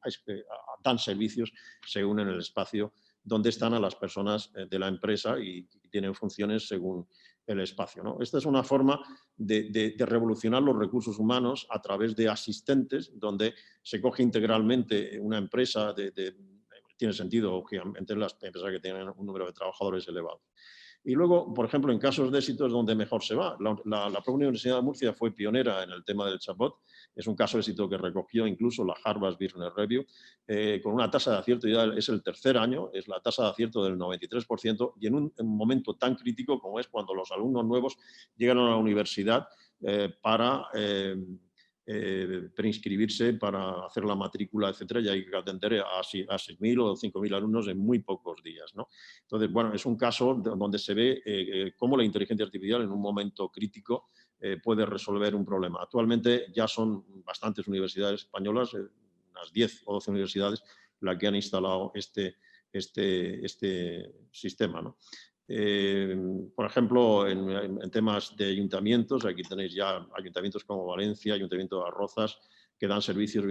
dan servicios según en el espacio donde están a las personas de la empresa y tienen funciones según el espacio, ¿no? Esta es una forma de revolucionar los recursos humanos a través de asistentes, donde se coge integralmente una empresa, tiene sentido, obviamente, las empresas que tienen un número de trabajadores elevado. Y luego, por ejemplo, en casos de éxito es donde mejor se va. La propia Universidad de Murcia fue pionera en el tema del chatbot. Es un caso de éxito que recogió incluso la Harvard Business Review, con una tasa de acierto, ya es el tercer año, es la tasa de acierto del 93%, y en un momento tan crítico como es cuando los alumnos nuevos llegan a la universidad para preinscribirse, para hacer la matrícula, etcétera, y hay que atender a 6.000 o 5.000 alumnos en muy pocos días, ¿no? Entonces, bueno, es un caso donde se ve cómo la inteligencia artificial en un momento crítico puede resolver un problema. Actualmente ya son bastantes universidades españolas, unas 10 o 12 universidades, las que han instalado este sistema, ¿no? Por ejemplo, en temas de ayuntamientos, aquí tenéis ya ayuntamientos como Valencia, Ayuntamiento de Arrozas, que dan servicios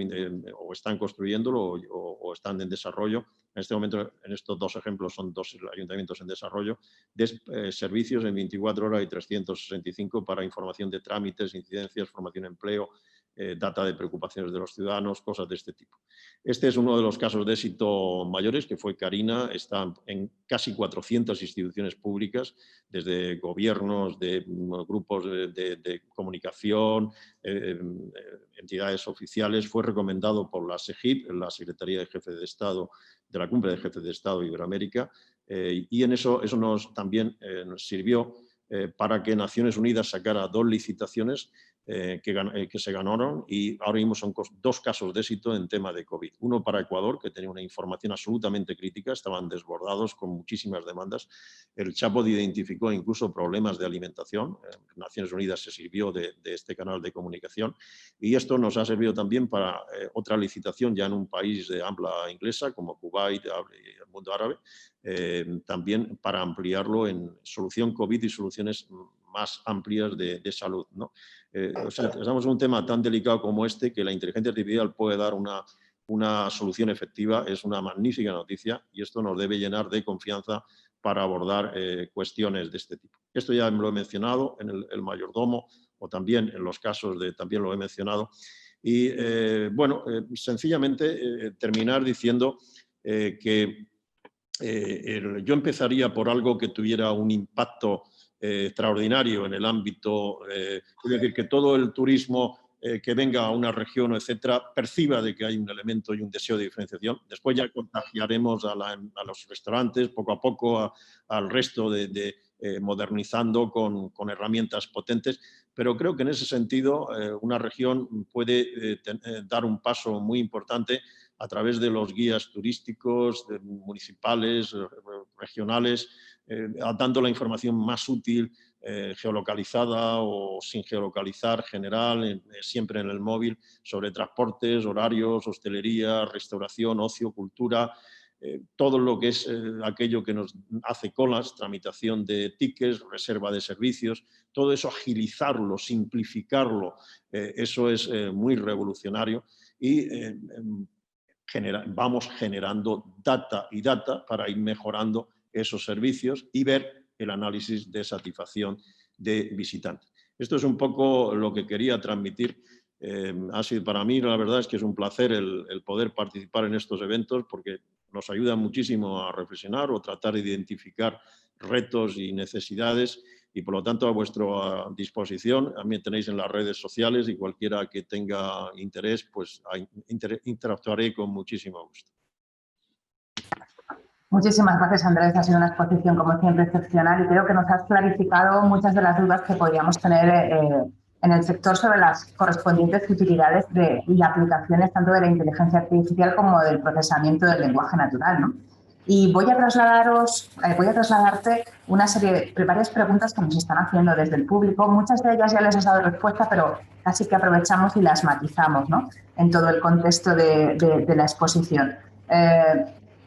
o están construyéndolo o están en desarrollo. En este momento, en estos dos ejemplos, son dos ayuntamientos en desarrollo, de servicios en 24 horas y 365 para información de trámites, incidencias, formación de empleo, data de preocupaciones de los ciudadanos, cosas de este tipo. Este es uno de los casos de éxito mayores, que fue Carina. Está en casi 400 instituciones públicas, desde gobiernos, de grupos de comunicación, entidades oficiales. Fue recomendado por la SEGIP, la Secretaría de Jefes de Estado, de la Cumbre de Jefes de Estado de Iberoamérica, y en eso también nos sirvió para que Naciones Unidas sacara 2 licitaciones que se ganaron, y ahora mismo son 2 casos de éxito en tema de COVID. Uno para Ecuador, que tenía una información absolutamente crítica, estaban desbordados con muchísimas demandas. El chatbot identificó incluso problemas de alimentación. Naciones Unidas se sirvió de este canal de comunicación, y esto nos ha servido también para otra licitación ya en un país de habla inglesa como Kuwait y el mundo árabe, también para ampliarlo en solución COVID y soluciones más amplias de salud, ¿no? O sea, estamos en un tema tan delicado como este, que la inteligencia artificial puede dar una solución efectiva. Es una magnífica noticia, y esto nos debe llenar de confianza para abordar cuestiones de este tipo. Esto ya lo he mencionado en el mayordomo, o también en los casos también lo he mencionado. Y bueno, sencillamente terminar diciendo que yo empezaría por algo que tuviera un impacto extraordinario en el ámbito, es decir, que todo el turismo que venga a una región, etcétera, perciba de que hay un elemento y un deseo de diferenciación. Después ya contagiaremos a los restaurantes, poco a poco, al resto modernizando con herramientas potentes, pero creo que en ese sentido una región puede dar un paso muy importante a través de los guías turísticos, municipales, regionales, dando la información más útil, geolocalizada o sin geolocalizar, general, siempre en el móvil, sobre transportes, horarios, hostelería, restauración, ocio, cultura, todo lo que es aquello que nos hace colas, tramitación de tickets, reserva de servicios, todo eso agilizarlo, simplificarlo, eso es muy revolucionario, y vamos generando data y data para ir mejorando esos servicios y ver el análisis de satisfacción de visitantes. Esto es un poco lo que quería transmitir. Ha sido para mí, la verdad es que es un placer el poder participar en estos eventos, porque nos ayuda muchísimo a reflexionar o tratar de identificar retos y necesidades, y por lo tanto a vuestra disposición. También tenéis en las redes sociales, y cualquiera que tenga interés, pues interactuaré con muchísimo gusto. Muchísimas gracias, Andrés. Ha sido una exposición, como siempre, excepcional, y creo que nos has clarificado muchas de las dudas que podríamos tener en el sector sobre las correspondientes utilidades y aplicaciones tanto de la inteligencia artificial como del procesamiento del lenguaje natural, ¿no? Y voy a trasladarte varias preguntas que nos están haciendo desde el público. Muchas de ellas ya les has dado respuesta, pero casi que aprovechamos y las matizamos, ¿no?, en todo el contexto de la exposición.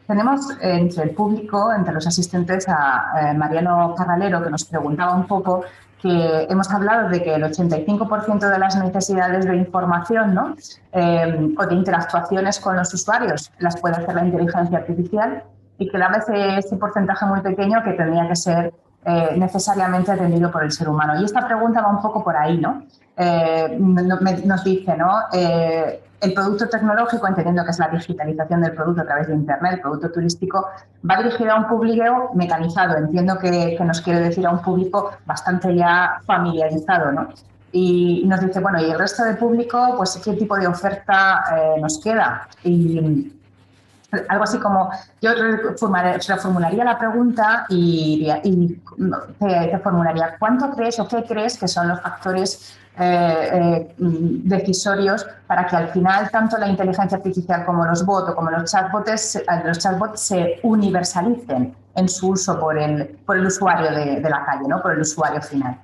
Tenemos entre el público, entre los asistentes, a Mariano Carralero, que nos preguntaba un poco, que hemos hablado de que el 85% de las necesidades de información, ¿no?, o de interactuaciones con los usuarios las puede hacer la inteligencia artificial, y que a veces ese porcentaje muy pequeño que tendría que ser necesariamente atendido por el ser humano. Y esta pregunta va un poco por ahí, ¿no? Nos dice, ¿no? El producto tecnológico, entendiendo que es la digitalización del producto a través de Internet, el producto turístico, va dirigido a un público mecanizado. Entiendo que nos quiere decir a un público bastante ya familiarizado, ¿no? Y nos dice, bueno, ¿y el resto del público, pues qué tipo de oferta nos queda? Y algo así como, yo reformularía la pregunta y te formularía, ¿cuánto crees o qué crees que son los factores decisorios para que al final tanto la inteligencia artificial como los bots o como los chatbots se universalicen en su uso por el usuario de la calle, ¿no? Por el usuario final?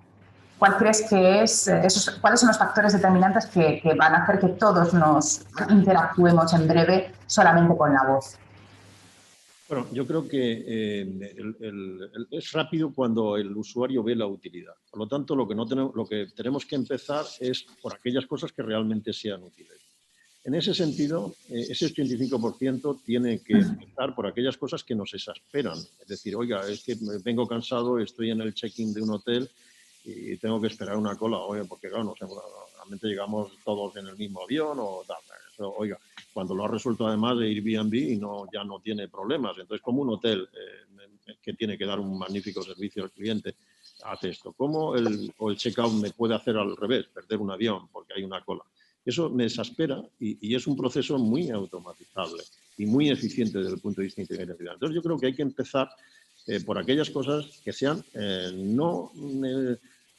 ¿Cuál crees que es, cuáles son los factores determinantes que van a hacer que todos nos interactuemos en breve solamente con la voz? Bueno, yo creo que es rápido cuando el usuario ve la utilidad. Por lo tanto, lo que tenemos que empezar es por aquellas cosas que realmente sean útiles. En ese sentido, ese 85% tiene que empezar por aquellas cosas que nos exasperan. Es decir, oiga, es que vengo cansado, estoy en el check-in de un hotel y tengo que esperar una cola, oye, porque claro, realmente llegamos todos en el mismo avión o tal. Eso, oiga, cuando lo ha resuelto además de Airbnb y ya no tiene problemas. Entonces, como un hotel que tiene que dar un magnífico servicio al cliente hace esto, ¿cómo el check-out me puede hacer al revés, perder un avión porque hay una cola? Eso me exaspera y es un proceso muy automatizable y muy eficiente desde el punto de vista integral. Entonces, yo creo que hay que empezar por aquellas cosas que sean no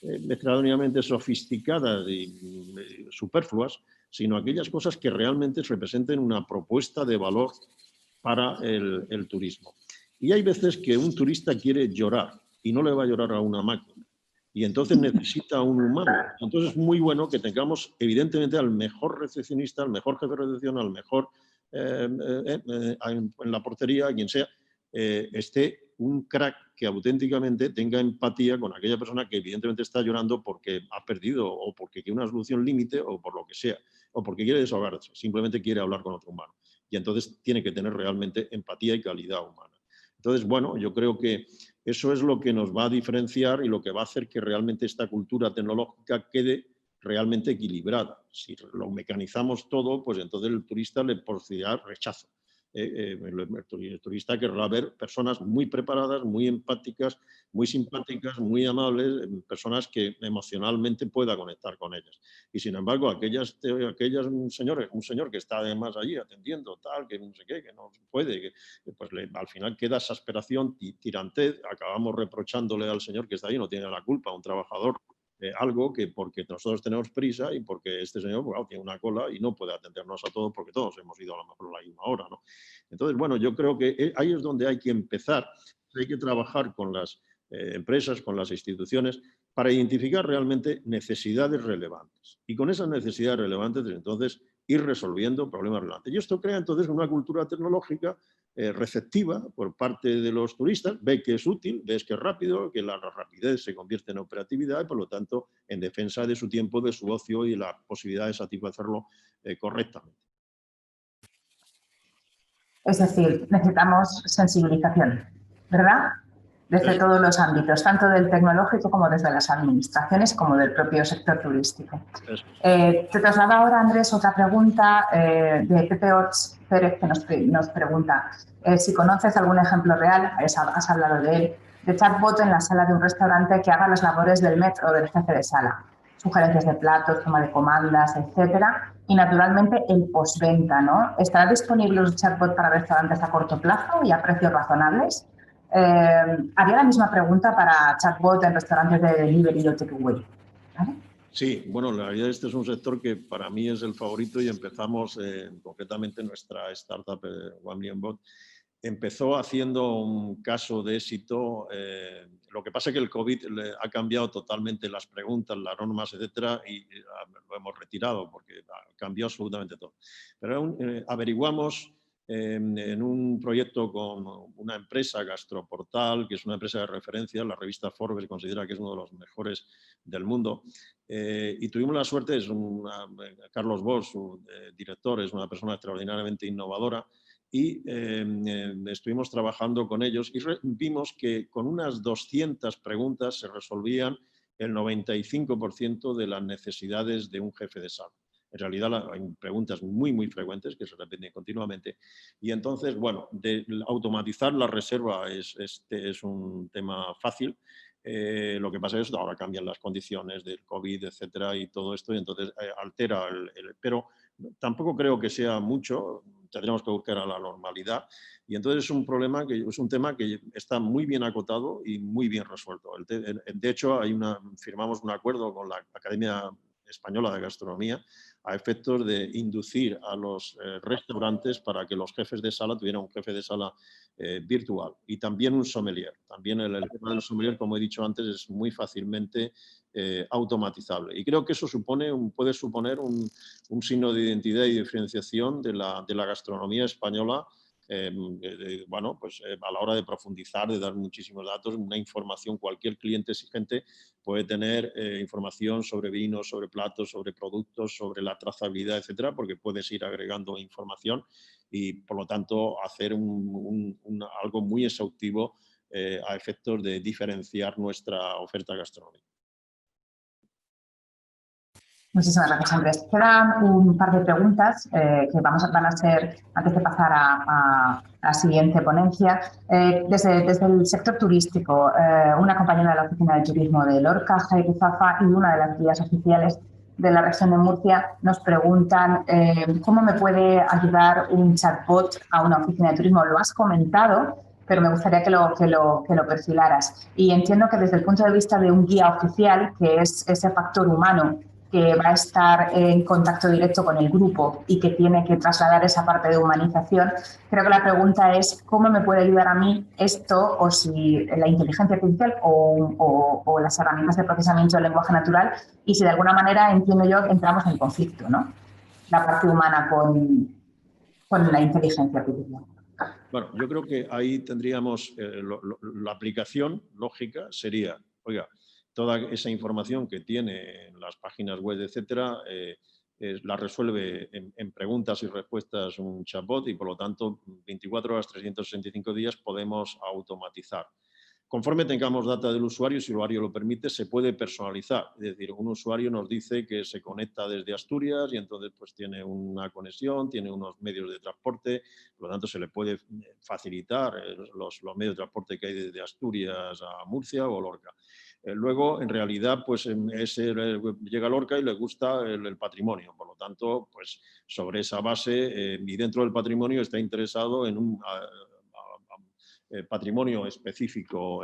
extraordinariamente sofisticadas y superfluas, sino aquellas cosas que realmente representen una propuesta de valor para el turismo. Y hay veces que un turista quiere llorar y no le va a llorar a una máquina. Y entonces necesita a un humano. Entonces es muy bueno que tengamos, evidentemente, al mejor recepcionista, al mejor jefe de recepción, al mejor en la portería, quien sea, esté un crack que auténticamente tenga empatía con aquella persona que evidentemente está llorando porque ha perdido o porque quiere una solución límite o por lo que sea, o porque quiere desahogarse, simplemente quiere hablar con otro humano. Y entonces tiene que tener realmente empatía y calidad humana. Entonces, bueno, yo creo que eso es lo que nos va a diferenciar y lo que va a hacer que realmente esta cultura tecnológica quede realmente equilibrada. Si lo mecanizamos todo, pues entonces el turista le producirá rechazo. El turista querrá ver personas muy preparadas, muy empáticas, muy simpáticas, muy amables, personas que emocionalmente pueda conectar con ellas. Y sin embargo, aquellos señores, un señor que está además allí atendiendo, tal, que no sé qué, que no puede, que, pues al final queda exasperación y tirantez, acabamos reprochándole al señor que está ahí, no tiene la culpa, un trabajador, algo que porque nosotros tenemos prisa y porque este señor pues, tiene una cola y no puede atendernos a todos porque todos hemos ido a lo mejor a la misma hora, ¿no? Entonces, bueno, yo creo que ahí es donde hay que empezar, hay que trabajar con las empresas, con las instituciones, para identificar realmente necesidades relevantes. Y con esas necesidades relevantes, entonces, ir resolviendo problemas relevantes. Y esto crea entonces una cultura tecnológica receptiva por parte de los turistas, ve que es útil, ve que es rápido, que la rapidez se convierte en operatividad y por lo tanto en defensa de su tiempo, de su ocio y la posibilidad de satisfacerlo correctamente. Es decir, necesitamos sensibilización, ¿verdad? Desde todos los ámbitos, tanto del tecnológico como desde las administraciones, como del propio sector turístico. Te traslado ahora, Andrés, otra pregunta de Pepe Orts Pérez, que nos pregunta si conoces algún ejemplo real, has hablado de él, de chatbot en la sala de un restaurante que haga las labores del metro o del jefe de sala, sugerencias de platos, toma de comandas, etcétera, y naturalmente el postventa, ¿no? ¿Estará disponible un chatbot para restaurantes a corto plazo y a precios razonables? Haría la misma pregunta para chatbot en restaurantes de delivery o takeaway, ¿vale? Sí, bueno, la realidad este es un sector que para mí es el favorito y empezamos concretamente nuestra startup One Million Bot. Empezó haciendo un caso de éxito. Lo que pasa es que el COVID ha cambiado totalmente las preguntas, las normas, etcétera, y lo hemos retirado porque cambió absolutamente todo. Pero averiguamos en un proyecto con una empresa, Gastroportal, que es una empresa de referencia, la revista Forbes considera que es uno de los mejores del mundo, y tuvimos la suerte, Carlos Bosch, su director, es una persona extraordinariamente innovadora, y estuvimos trabajando con ellos y vimos que con unas 200 preguntas se resolvían el 95% de las necesidades de un jefe de sala. En realidad hay preguntas muy, muy frecuentes que se repiten continuamente. Y entonces, bueno, automatizar la reserva es un tema fácil. Lo que pasa es que ahora cambian las condiciones del COVID, etcétera, y todo esto, y entonces altera pero tampoco creo que sea mucho, tendremos que buscar a la normalidad, y entonces es un tema que está muy bien acotado y muy bien resuelto. De hecho, firmamos un acuerdo con la Academia Española de Gastronomía a efectos de inducir a los restaurantes para que los jefes de sala tuvieran un jefe de sala virtual y también un sommelier. También el tema del sommelier, como he dicho antes, es muy fácilmente automatizable. Y creo que eso puede suponer un signo de identidad y diferenciación de la gastronomía española. Bueno, pues a la hora de profundizar, de dar muchísimos datos, una información, cualquier cliente exigente puede tener información sobre vinos, sobre platos, sobre productos, sobre la trazabilidad, etcétera, porque puedes ir agregando información y, por lo tanto, hacer algo muy exhaustivo a efectos de diferenciar nuestra oferta gastronómica. Muchísimas gracias, Andrés. Quedan un par de preguntas que van a ser, antes de pasar a la siguiente ponencia. Desde el sector turístico, una compañera de la Oficina de Turismo de Lorca, Jaime Zafa, y una de las guías oficiales de la región de Murcia nos preguntan cómo me puede ayudar un chatbot a una oficina de turismo. Lo has comentado, pero me gustaría que lo perfilaras. Y entiendo que desde el punto de vista de un guía oficial, que es ese factor humano que va a estar en contacto directo con el grupo y que tiene que trasladar esa parte de humanización, creo que la pregunta es cómo me puede ayudar a mí esto, o si la inteligencia artificial o las herramientas de procesamiento del lenguaje natural, y si de alguna manera, entiendo yo, entramos en conflicto, ¿no? La parte humana con la inteligencia artificial. Bueno, yo creo que ahí tendríamos la aplicación lógica sería, oiga, toda esa información que tiene en las páginas web, etcétera, la resuelve en preguntas y respuestas un chatbot y, por lo tanto, 24 horas, 365 días podemos automatizar. Conforme tengamos data del usuario, si el usuario lo permite, se puede personalizar. Es decir, un usuario nos dice que se conecta desde Asturias y entonces pues tiene una conexión, tiene unos medios de transporte, por lo tanto se le puede facilitar los medios de transporte que hay desde Asturias a Murcia o Lorca. Luego, en realidad, pues llega a Lorca y le gusta el patrimonio. Por lo tanto, pues sobre esa base y dentro del patrimonio está interesado en un patrimonio específico,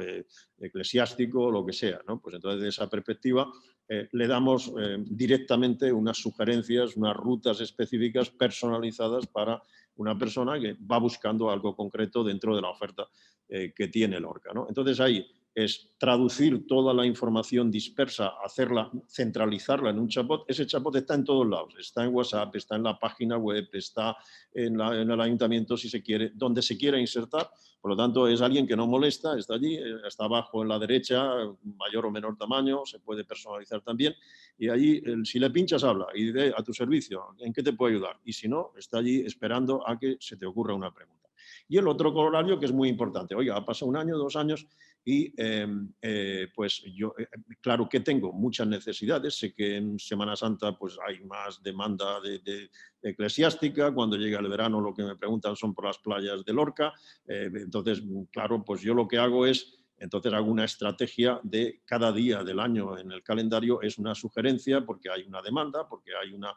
eclesiástico, lo que sea, ¿no? Pues entonces, de esa perspectiva, le damos directamente unas sugerencias, unas rutas específicas personalizadas para una persona que va buscando algo concreto dentro de la oferta que tiene Lorca, ¿no? Entonces, ahí es traducir toda la información dispersa, centralizarla en un chatbot. Ese chatbot está en todos lados, está en WhatsApp, está en la página web, está en el ayuntamiento, si se quiere, donde se quiera insertar. Por lo tanto, es alguien que no molesta, está allí, está abajo en la derecha, mayor o menor tamaño, se puede personalizar también. Y allí, si le pinchas, habla y dice a tu servicio, ¿en qué te puedo ayudar? Y si no, está allí esperando a que se te ocurra una pregunta. Y el otro corolario que es muy importante, oiga, ha pasado 1 año, 2 años y pues yo, claro que tengo muchas necesidades, sé que en Semana Santa pues hay más demanda de eclesiástica, cuando llega el verano lo que me preguntan son por las playas de Lorca, entonces, claro, pues yo lo que hago es, entonces hago una estrategia de cada día del año en el calendario, es una sugerencia porque hay una demanda, porque hay una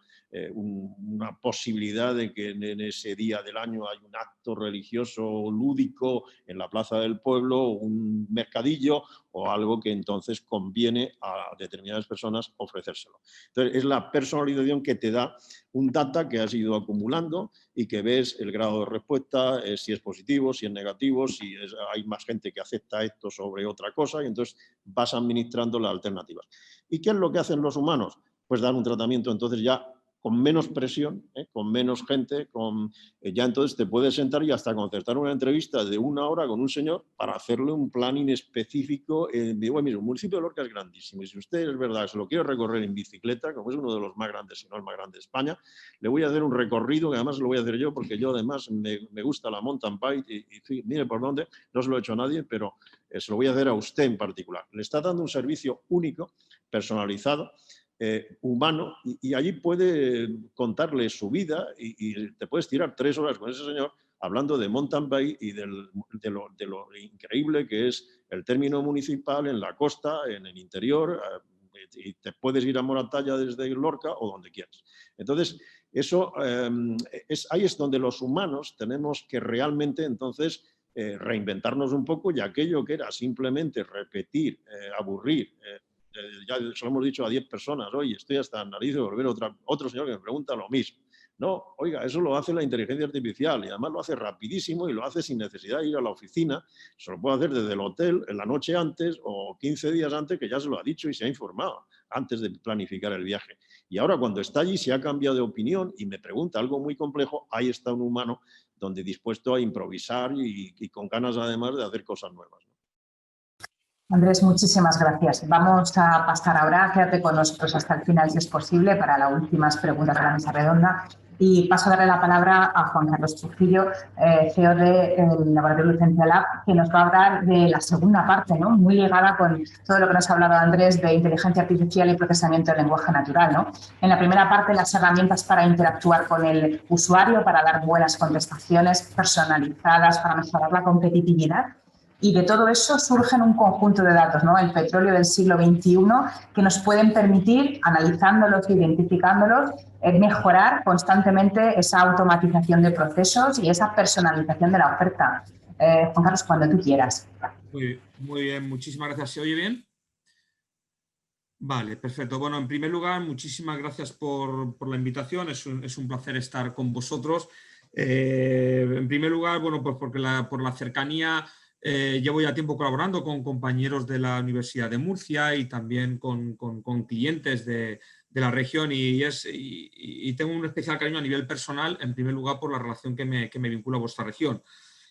posibilidad de que en ese día del año hay un acto religioso lúdico en la plaza del pueblo, un mercadillo o algo que entonces conviene a determinadas personas ofrecérselo. Entonces, es la personalización que te da un data que has ido acumulando y que ves el grado de respuesta, si es positivo, si es negativo, si hay más gente que acepta esto sobre otra cosa, y entonces vas administrando las alternativas. ¿Y qué es lo que hacen los humanos? Pues dar un tratamiento entonces ya con menos presión, con menos gente, ya entonces te puedes sentar y hasta concertar una entrevista de 1 hora con un señor para hacerle un planning específico. Digo, mira, el municipio de Lorca es grandísimo y si usted es verdad se lo quiere recorrer en bicicleta, como es uno de los más grandes, si no el más grande de España, le voy a hacer un recorrido que además lo voy a hacer yo porque yo además me gusta la mountain bike y mire por dónde, no se lo he hecho a nadie, pero se lo voy a hacer a usted en particular. Le está dando un servicio único, personalizado, humano, y allí puede contarle su vida y te puedes tirar 3 horas con ese señor hablando de mountain bike y de lo increíble que es el término municipal en la costa, en el interior, y te puedes ir a Moratalla desde Lorca o donde quieras. Entonces, eso ahí es donde los humanos tenemos que realmente entonces reinventarnos un poco, y aquello que era simplemente repetir, aburrir, ya se lo hemos dicho a 10 personas, oye, estoy hasta en nariz de volver otro señor que me pregunta lo mismo. No, oiga, eso lo hace la inteligencia artificial y además lo hace rapidísimo y lo hace sin necesidad de ir a la oficina. Se lo puede hacer desde el hotel en la noche antes o 15 días antes, que ya se lo ha dicho y se ha informado antes de planificar el viaje. Y ahora cuando está allí se ha cambiado de opinión y me pregunta algo muy complejo, ahí está un humano donde dispuesto a improvisar y con ganas además de hacer cosas nuevas. Andrés, muchísimas gracias. Vamos a pasar ahora, quédate con nosotros hasta el final, si es posible, para las últimas preguntas de la mesa redonda. Y paso a darle la palabra a Juan Carlos Trujillo, CEO del Laboratorio Licencia Lab, que nos va a hablar de la segunda parte, ¿no? Muy ligada con todo lo que nos ha hablado Andrés de inteligencia artificial y procesamiento del lenguaje natural, ¿no? En la primera parte, las herramientas para interactuar con el usuario, para dar buenas contestaciones personalizadas, para mejorar la competitividad. Y de todo eso surgen un conjunto de datos, ¿no? El petróleo del siglo XXI, que nos pueden permitir, analizándolos e identificándolos, mejorar constantemente esa automatización de procesos y esa personalización de la oferta. Juan Carlos, cuando tú quieras. Muy bien, muchísimas gracias. ¿Se oye bien? Vale, perfecto. Bueno, en primer lugar, muchísimas gracias por la invitación. Es un placer estar con vosotros. En primer lugar, bueno, pues por la cercanía. Llevo ya tiempo colaborando con compañeros de la Universidad de Murcia y también con clientes de la región y tengo un especial cariño a nivel personal, en primer lugar por la relación que me vincula a vuestra región.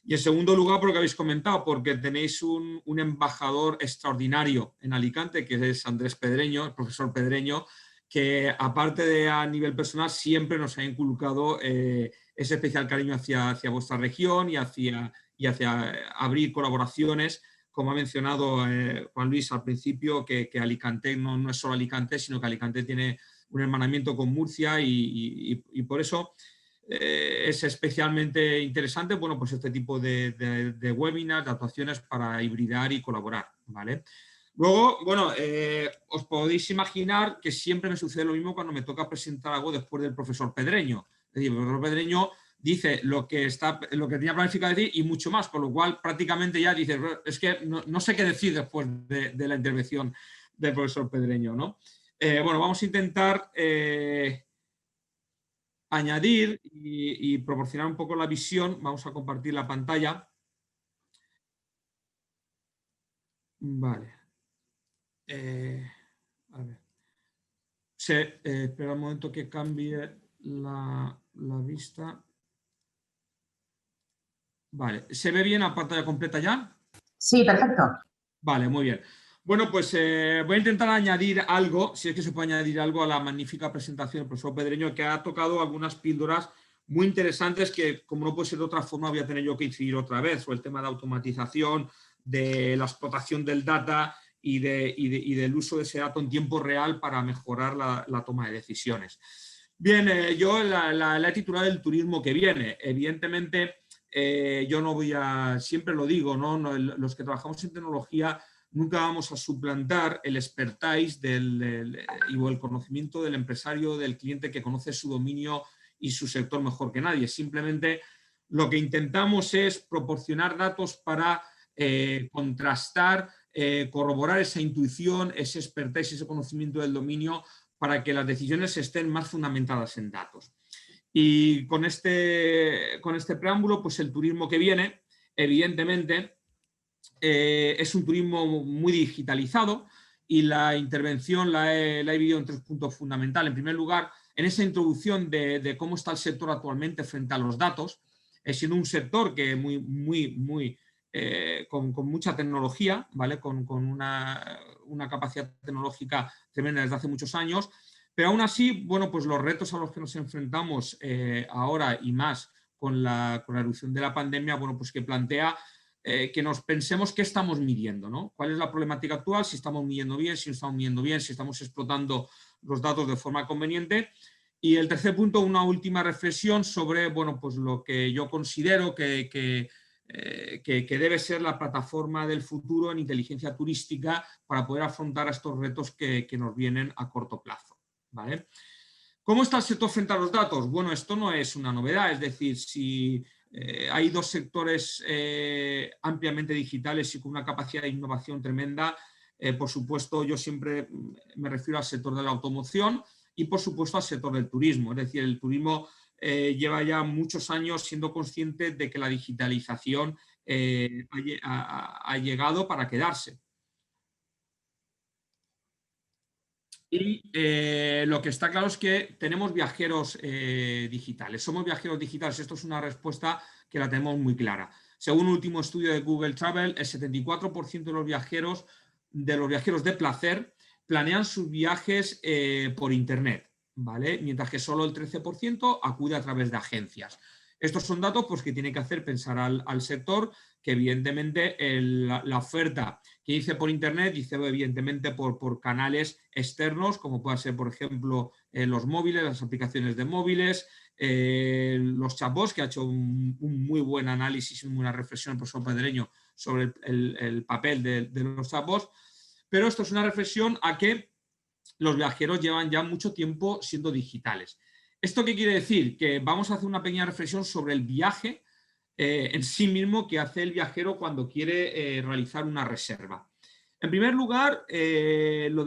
Y en segundo lugar, por lo que habéis comentado, porque tenéis un embajador extraordinario en Alicante, que es Andrés Pedreño, el profesor Pedreño, que aparte de a nivel personal siempre nos ha inculcado ese especial cariño hacia vuestra región y hacia abrir colaboraciones, como ha mencionado Juan Luis al principio, que Alicante no es solo Alicante, sino que Alicante tiene un hermanamiento con Murcia y por eso es especialmente interesante, bueno, pues este tipo de webinars, de actuaciones para hibridar y colaborar, ¿vale? Luego, bueno, os podéis imaginar que siempre me sucede lo mismo cuando me toca presentar algo después del profesor Pedreño. Es decir, el profesor Pedreño dice lo que tenía planificado decir y mucho más, con lo cual prácticamente ya dice, es que no sé qué decir después de la intervención del profesor Pedreño, ¿no? Bueno, vamos a intentar añadir y proporcionar un poco la visión. Vamos a compartir la pantalla. Vale. A ver. Espera un momento que cambie la vista. Vale, ¿se ve bien la pantalla completa ya? Sí, perfecto. Vale, muy bien. Bueno, pues voy a intentar añadir algo, si es que se puede añadir algo a la magnífica presentación del profesor Pedreño, que ha tocado algunas píldoras muy interesantes que, como no puede ser de otra forma, voy a tener yo que incidir otra vez sobre el tema de automatización, de la explotación del data y del uso de ese dato en tiempo real para mejorar la toma de decisiones. Bien, yo la he titulado El turismo que viene. Evidentemente, yo no voy a, siempre lo digo, ¿no? Los que trabajamos en tecnología nunca vamos a suplantar el expertise o el conocimiento del empresario, del cliente que conoce su dominio y su sector mejor que nadie. Simplemente lo que intentamos es proporcionar datos para contrastar, corroborar esa intuición, ese expertise, ese conocimiento del dominio para que las decisiones estén más fundamentadas en datos. Y con este preámbulo, pues el turismo que viene, evidentemente, es un turismo muy digitalizado y la intervención la he dividido en 3 puntos fundamentales. En primer lugar, en esa introducción de cómo está el sector actualmente frente a los datos, siendo un sector que con mucha tecnología, ¿vale? Con una capacidad tecnológica tremenda desde hace muchos años, pero aún así, bueno, pues los retos a los que nos enfrentamos ahora y más con la erupción de la pandemia, bueno, pues que plantea que nos pensemos qué estamos midiendo, ¿no? ¿Cuál es la problemática actual? Si estamos midiendo bien, si no estamos midiendo bien, si estamos explotando los datos de forma conveniente. Y el tercer punto, una última reflexión sobre, bueno, pues lo que yo considero que debe ser la plataforma del futuro en inteligencia turística para poder afrontar a estos retos que nos vienen a corto plazo, ¿vale? ¿Cómo está el sector frente a los datos? Bueno, esto no es una novedad, es decir, si hay dos sectores ampliamente digitales y con una capacidad de innovación tremenda, por supuesto, yo siempre me refiero al sector de la automoción y, por supuesto, al sector del turismo. Es decir, el turismo lleva ya muchos años siendo consciente de que la digitalización ha llegado para quedarse. Y lo que está claro es que tenemos viajeros digitales. Somos viajeros digitales. Esto es una respuesta que la tenemos muy clara. Según un último estudio de Google Travel, el 74% de los viajeros de placer planean sus viajes por Internet, ¿vale? Mientras que solo el 13% acude a través de agencias. Estos son datos pues, que tienen que hacer pensar al sector que evidentemente la oferta que dice por Internet, dice evidentemente por canales externos, como puede ser, por ejemplo, los móviles, las aplicaciones de móviles, los chatbots, que ha hecho un muy buen análisis y una buena reflexión el profesor Pedreño sobre el papel de los chatbots. Pero esto es una reflexión a que los viajeros llevan ya mucho tiempo siendo digitales. ¿Esto qué quiere decir? Que vamos a hacer una pequeña reflexión sobre el viaje en sí mismo que hace el viajero cuando quiere realizar una reserva. En primer lugar, lo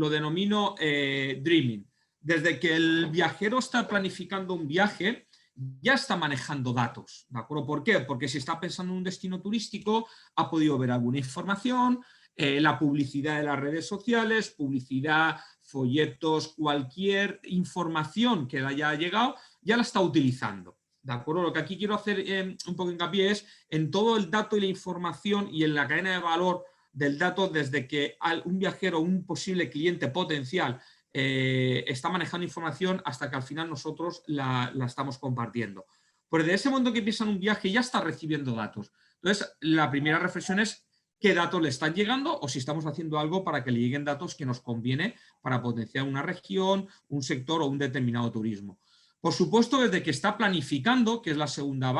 denomino dreaming. Desde que el viajero está planificando un viaje, ya está manejando datos, ¿de acuerdo? ¿Por qué? Porque si está pensando en un destino turístico, ha podido ver alguna información, la publicidad de las redes sociales, publicidad, folletos, cualquier información que le haya llegado, ya la está utilizando. ¿De acuerdo? Lo que aquí quiero hacer un poco hincapié es en todo el dato y la información y en la cadena de valor del dato desde que un viajero, un posible cliente potencial está manejando información hasta que al final nosotros la estamos compartiendo. Pues desde ese momento que empieza un viaje ya está recibiendo datos. Entonces, la primera reflexión es qué datos le están llegando o si estamos haciendo algo para que le lleguen datos que nos conviene para potenciar una región, un sector o un determinado turismo. Por supuesto, desde que está planificando, que es la segunda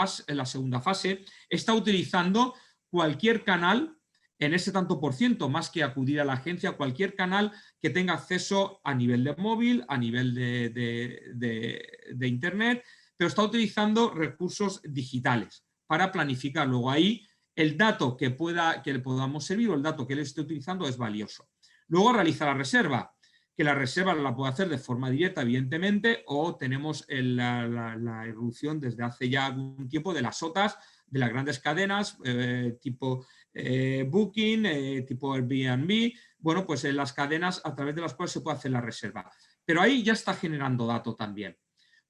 fase, está utilizando cualquier canal en ese tanto por ciento, más que acudir a la agencia, cualquier canal que tenga acceso a nivel de móvil, a nivel de Internet, pero está utilizando recursos digitales para planificar. Luego ahí el dato que le podamos servir o el dato que él esté utilizando es valioso. Luego realiza la reserva, que la reserva la puede hacer de forma directa, evidentemente, o tenemos la irrupción desde hace ya algún tiempo de las OTAs, de las grandes cadenas, tipo Booking, tipo Airbnb, bueno, pues en las cadenas a través de las cuales se puede hacer la reserva. Pero ahí ya está generando dato también.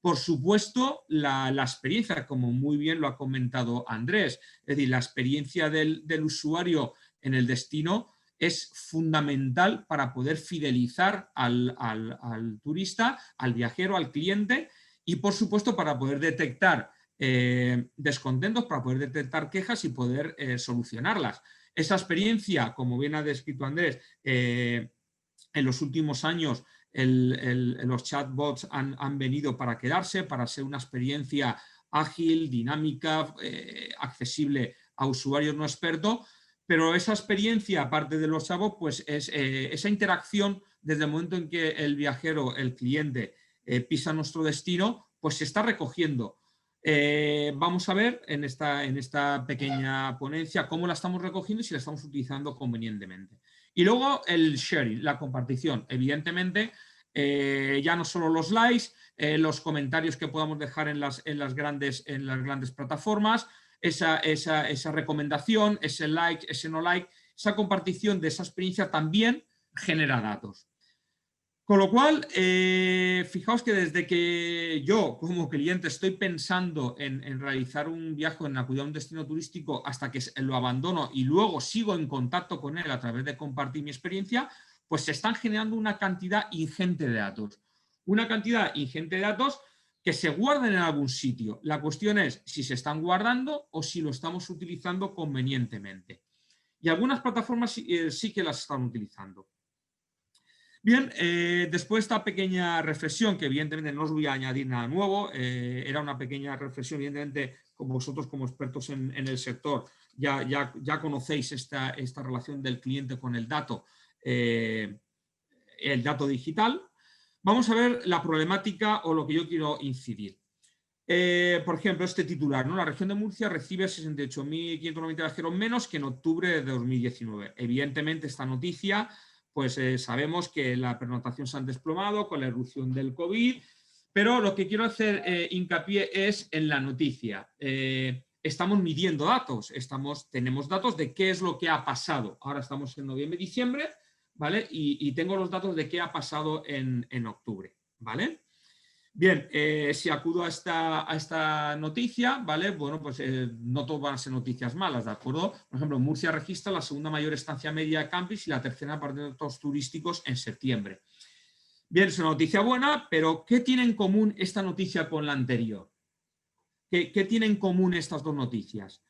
Por supuesto, la experiencia, como muy bien lo ha comentado Andrés, es decir, la experiencia del usuario en el destino es fundamental para poder fidelizar al turista, al viajero, al cliente y, por supuesto, para poder detectar descontentos, para poder detectar quejas y poder solucionarlas. Esa experiencia, como bien ha descrito Andrés, en los últimos años los chatbots han venido para quedarse, para ser una experiencia ágil, dinámica, accesible a usuarios no expertos, pero esa experiencia, aparte de los chatbots, pues es esa interacción desde el momento en que el viajero, el cliente, pisa nuestro destino, pues se está recogiendo. Vamos a ver en esta pequeña ponencia cómo la estamos recogiendo y si la estamos utilizando convenientemente. Y luego el sharing, la compartición. Evidentemente, ya no solo los likes, los comentarios que podamos dejar en las grandes plataformas, esa recomendación, ese like, ese no like, esa compartición de esa experiencia también genera datos. Con lo cual, fijaos que desde que yo como cliente estoy pensando en realizar un viaje, en acudir a un destino turístico hasta que lo abandono y luego sigo en contacto con él a través de compartir mi experiencia, pues se están generando una cantidad ingente de datos. Una cantidad ingente de datos que se guardan en algún sitio. La cuestión es si se están guardando o si lo estamos utilizando convenientemente. Y algunas plataformas sí que las están utilizando. Bien, después de esta pequeña reflexión, que evidentemente no os voy a añadir nada nuevo, era una pequeña reflexión, evidentemente, como vosotros como expertos en el sector, ya conocéis esta relación del cliente con el dato digital. Vamos a ver la problemática o lo que yo quiero incidir. Por ejemplo, este titular, ¿no? La región de Murcia recibe 68.590 viajeros menos que en octubre de 2019. Evidentemente, esta noticia, pues sabemos que la pernoctación se han desplomado con la irrupción del COVID, pero lo que quiero hacer hincapié es en la noticia. Estamos midiendo datos, tenemos datos de qué es lo que ha pasado. Ahora estamos en noviembre-diciembre, ¿vale? Y tengo los datos de qué ha pasado en octubre, ¿vale? Bien, si acudo a esta noticia, ¿vale? Bueno, pues no todas van a ser noticias malas, ¿de acuerdo? Por ejemplo, Murcia registra la segunda mayor estancia media de campings y la tercera parte de datos turísticos en septiembre. Bien, es una noticia buena, pero ¿qué tiene en común esta noticia con la anterior? ¿Qué tienen en común estas dos noticias?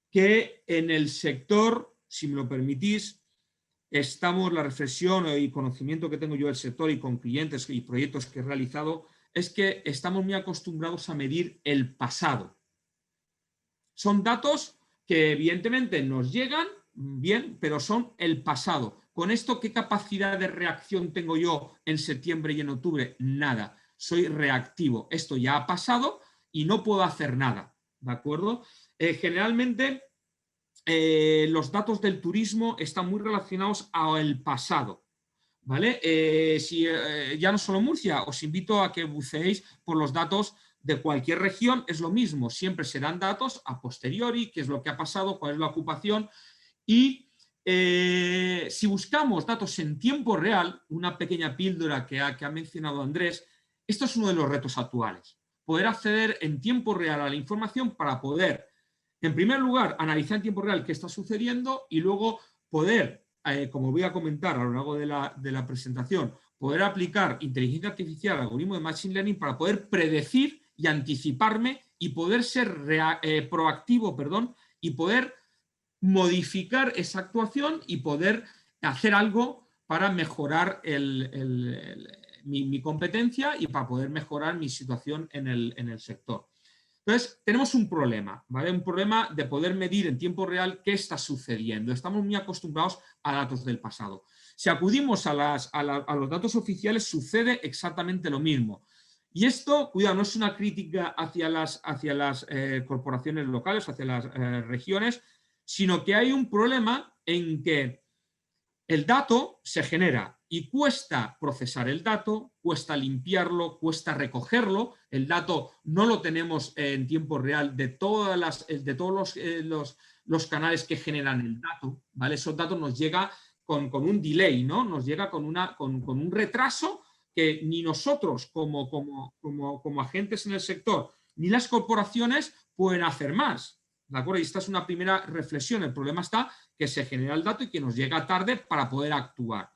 Que en el sector, si me lo permitís, la reflexión y conocimiento que tengo yo del sector y con clientes y proyectos que he realizado, es que estamos muy acostumbrados a medir el pasado. Son datos que evidentemente nos llegan bien, pero son el pasado. Con esto, ¿qué capacidad de reacción tengo yo en septiembre y en octubre? Nada. Soy reactivo. Esto ya ha pasado y no puedo hacer nada. ¿De acuerdo? Generalmente, los datos del turismo están muy relacionados al pasado. ¿Vale? Ya no solo Murcia, os invito a que buceéis por los datos de cualquier región, es lo mismo, siempre serán datos a posteriori, qué es lo que ha pasado, cuál es la ocupación, y si buscamos datos en tiempo real, una pequeña píldora que ha mencionado Andrés, esto es uno de los retos actuales, poder acceder en tiempo real a la información para poder, en primer lugar, analizar en tiempo real qué está sucediendo y luego poder, como voy a comentar a lo largo de la presentación, poder aplicar inteligencia artificial, algoritmo de Machine Learning para poder predecir y anticiparme y poder ser proactivo, y poder modificar esa actuación y poder hacer algo para mejorar mi competencia y para poder mejorar mi situación en el sector. Entonces, tenemos un problema, ¿vale? Un problema de poder medir en tiempo real qué está sucediendo. Estamos muy acostumbrados a datos del pasado. Si acudimos a los datos oficiales, sucede exactamente lo mismo. Y esto, cuidado, no es una crítica hacia las corporaciones locales, hacia las regiones, sino que hay un problema en que el dato se genera y cuesta procesar el dato, cuesta limpiarlo, cuesta recogerlo. El dato no lo tenemos en tiempo real de todos los canales que generan el dato, ¿vale? Esos datos nos llegan con un delay, ¿no? Nos llega con un retraso que ni nosotros como agentes en el sector ni las corporaciones pueden hacer más. ¿De acuerdo? Y esta es una primera reflexión. El problema está que se genera el dato y que nos llega tarde para poder actuar.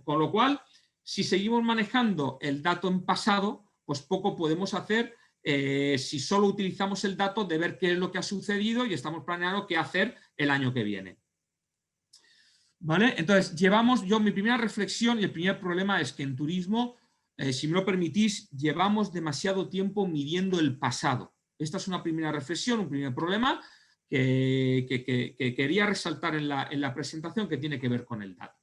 Con lo cual, si seguimos manejando el dato en pasado, pues poco podemos hacer si solo utilizamos el dato de ver qué es lo que ha sucedido y estamos planeando qué hacer el año que viene. ¿Vale? Entonces, mi primera reflexión y el primer problema es que en turismo, si me lo permitís, llevamos demasiado tiempo midiendo el pasado. Esta es una primera reflexión, un primer problema que quería resaltar en la presentación que tiene que ver con el dato.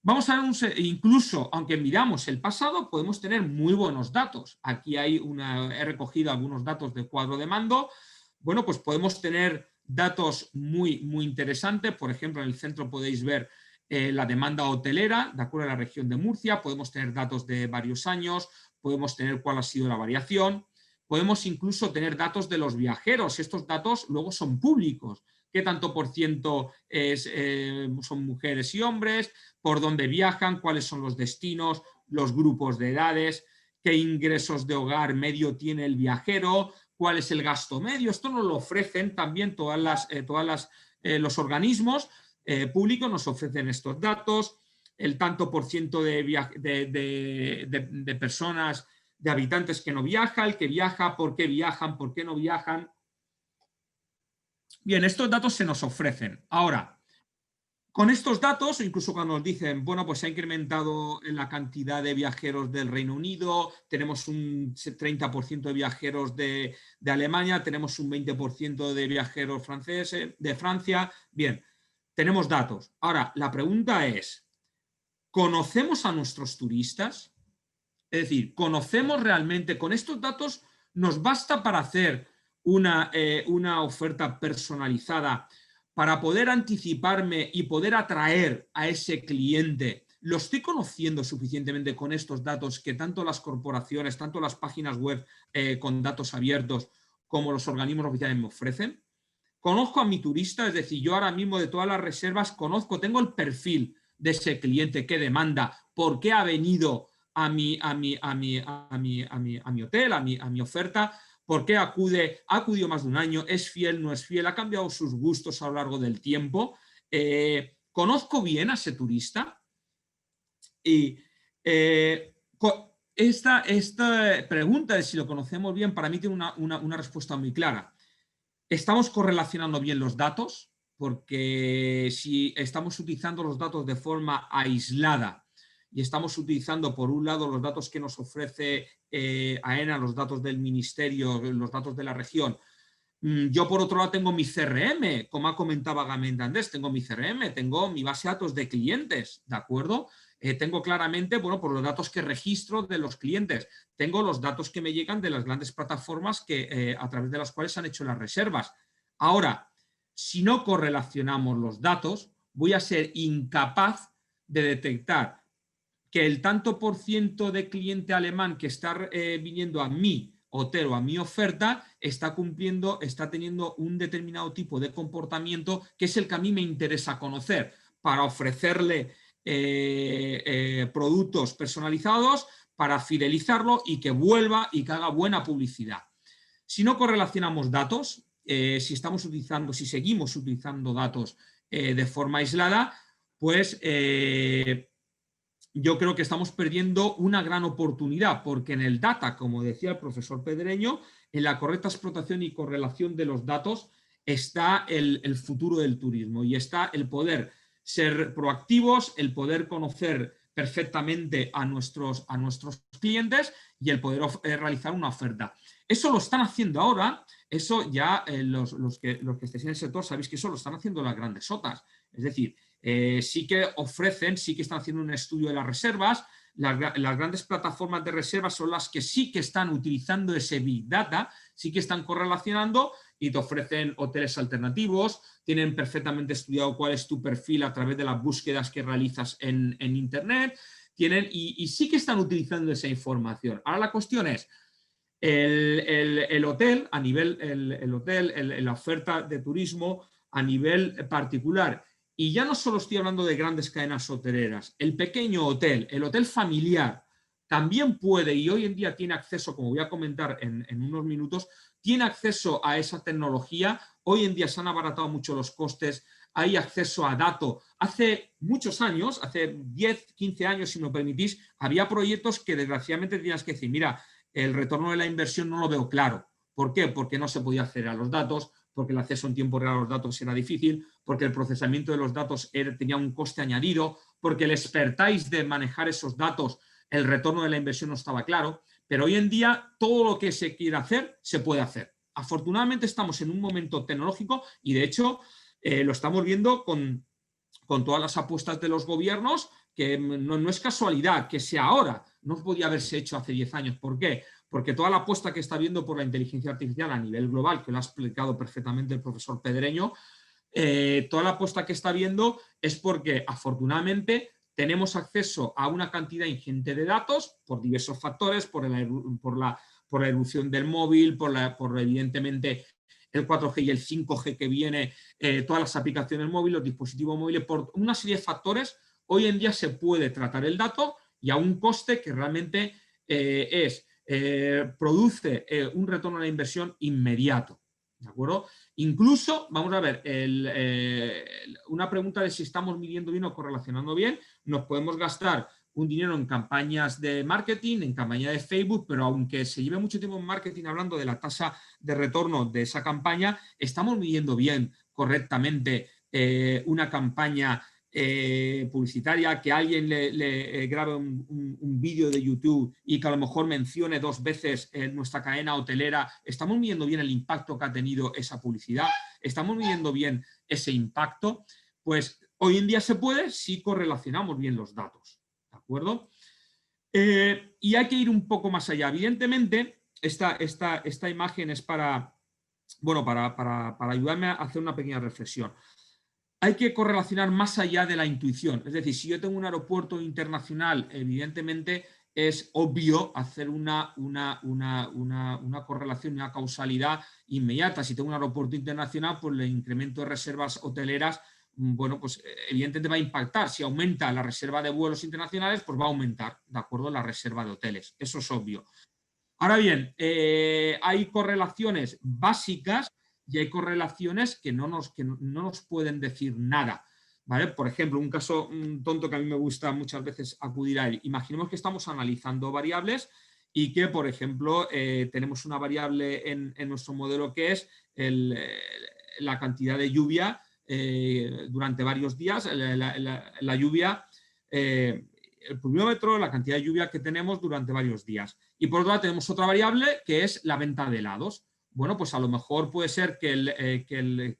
Vamos a ver, incluso aunque miramos el pasado, podemos tener muy buenos datos. Aquí he recogido algunos datos del cuadro de mando. Bueno, pues podemos tener datos muy, muy interesantes. Por ejemplo, en el centro podéis ver la demanda hotelera, de acuerdo a la región de Murcia. Podemos tener datos de varios años, podemos tener cuál ha sido la variación. Podemos incluso tener datos de los viajeros. Estos datos luego son públicos. qué tanto por ciento son mujeres y hombres, por dónde viajan, cuáles son los destinos, los grupos de edades, qué ingresos de hogar medio tiene el viajero, cuál es el gasto medio. Esto nos lo ofrecen también los organismos públicos, nos ofrecen estos datos, el tanto por ciento de personas, de habitantes que no viaja, el que viaja, por qué viajan, por qué no viajan. Bien, estos datos se nos ofrecen. Ahora, con estos datos, incluso cuando nos dicen, bueno, pues se ha incrementado la cantidad de viajeros del Reino Unido, tenemos un 30% de viajeros de Alemania, tenemos un 20% de viajeros franceses, de Francia. Bien, tenemos datos. Ahora, la pregunta es, ¿conocemos a nuestros turistas? Es decir, ¿conocemos realmente? Con estos datos nos basta para hacer una oferta personalizada, para poder anticiparme y poder atraer a ese cliente. ¿Lo estoy conociendo suficientemente con estos datos que tanto las corporaciones, tanto las páginas web con datos abiertos como los organismos oficiales me ofrecen? ¿Conozco a mi turista? Es decir, yo ahora mismo de todas las reservas tengo el perfil de ese cliente que demanda, por qué ha venido a mi hotel, a mi oferta, por qué ha acudido más de un año, es fiel, no es fiel, ha cambiado sus gustos a lo largo del tiempo. ¿Conozco bien a ese turista? Y esta pregunta de si lo conocemos bien para mí tiene una respuesta muy clara. ¿Estamos correlacionando bien los datos? Porque si estamos utilizando los datos de forma aislada y estamos utilizando por un lado los datos que nos ofrece AENA, los datos del ministerio, los datos de la región, yo por otro lado tengo mi CRM, como ha comentado vagamente Andrés, tengo mi CRM, tengo mi base de datos de clientes, ¿de acuerdo? Tengo claramente, bueno, por los datos que registro de los clientes, tengo los datos que me llegan de las grandes plataformas a través de las cuales se han hecho las reservas. Ahora, si no correlacionamos los datos, voy a ser incapaz de detectar que el tanto por ciento de cliente alemán que está viniendo a mi hotel o a mi oferta está teniendo un determinado tipo de comportamiento que es el que a mí me interesa conocer para ofrecerle productos personalizados, para fidelizarlo y que vuelva y que haga buena publicidad. Si no correlacionamos datos, si seguimos utilizando datos de forma aislada, pues yo creo que estamos perdiendo una gran oportunidad, porque en el data, como decía el profesor Pedreño, en la correcta explotación y correlación de los datos está el futuro del turismo y está el poder ser proactivos, el poder conocer perfectamente a nuestros clientes y el poder realizar una oferta. Eso lo están haciendo ahora, eso ya los que estéis en el sector sabéis que eso lo están haciendo las grandes OTAs. Es decir, sí que están haciendo un estudio de las reservas. Las grandes plataformas de reservas son las que sí que están utilizando ese Big Data, sí que están correlacionando y te ofrecen hoteles alternativos, tienen perfectamente estudiado cuál es tu perfil a través de las búsquedas que realizas en Internet, y sí que están utilizando esa información. Ahora la cuestión es, el hotel, la oferta de turismo a nivel particular, y ya no solo estoy hablando de grandes cadenas hoteleras, el pequeño hotel, el hotel familiar, también puede y hoy en día tiene acceso, como voy a comentar en unos minutos, tiene acceso a esa tecnología. Hoy en día se han abaratado mucho los costes, hay acceso a datos. Hace muchos años, hace 10, 15 años, si me lo permitís, había proyectos que desgraciadamente tenías que decir, mira, el retorno de la inversión no lo veo claro. ¿Por qué? Porque no se podía acceder a los datos, porque el acceso en tiempo real a los datos era difícil, porque el procesamiento de los datos tenía un coste añadido, porque el expertise de manejar esos datos, el retorno de la inversión no estaba claro, pero hoy en día todo lo que se quiera hacer, se puede hacer. Afortunadamente estamos en un momento tecnológico y de hecho lo estamos viendo con todas las apuestas de los gobiernos, que no es casualidad que sea ahora, no podía haberse hecho hace 10 años. ¿Por qué? Porque toda la apuesta que está viendo por la inteligencia artificial a nivel global, que lo ha explicado perfectamente el profesor Pedreño, toda la apuesta que está viendo es porque afortunadamente tenemos acceso a una cantidad ingente de datos por diversos factores, por la erupción del móvil, por evidentemente el 4G y el 5G que viene, todas las aplicaciones móviles, los dispositivos móviles, por una serie de factores, hoy en día se puede tratar el dato y a un coste que realmente produce un retorno a la inversión inmediato. ¿De acuerdo? Incluso, vamos a ver, una pregunta de si estamos midiendo bien o correlacionando bien, nos podemos gastar un dinero en campañas de marketing, en campaña de Facebook, pero aunque se lleve mucho tiempo en marketing hablando de la tasa de retorno de esa campaña, estamos midiendo bien, correctamente, una campaña publicitaria, que alguien le grabe un vídeo de YouTube y que a lo mejor mencione 2 veces en nuestra cadena hotelera. Estamos midiendo bien el impacto que ha tenido esa publicidad, estamos midiendo bien ese impacto. Pues hoy en día se puede si correlacionamos bien los datos, ¿de acuerdo? Y hay que ir un poco más allá. Evidentemente, esta imagen es para ayudarme a hacer una pequeña reflexión. Hay que correlacionar más allá de la intuición. Es decir, si yo tengo un aeropuerto internacional, evidentemente es obvio hacer una correlación, una causalidad inmediata. Si tengo un aeropuerto internacional, pues el incremento de reservas hoteleras, bueno, pues evidentemente va a impactar. Si aumenta la reserva de vuelos internacionales, pues va a aumentar, ¿de acuerdo?, la reserva de hoteles. Eso es obvio. Ahora bien, hay correlaciones básicas y hay correlaciones que no nos pueden decir nada, ¿vale? Por ejemplo, un caso tonto que a mí me gusta muchas veces acudir a él. Imaginemos que estamos analizando variables y que, por ejemplo, tenemos una variable en nuestro modelo que es la cantidad de lluvia durante varios días, la lluvia, el pluviómetro, la cantidad de lluvia que tenemos durante varios días. Y por otro lado tenemos otra variable que es la venta de helados. Bueno, pues a lo mejor puede ser que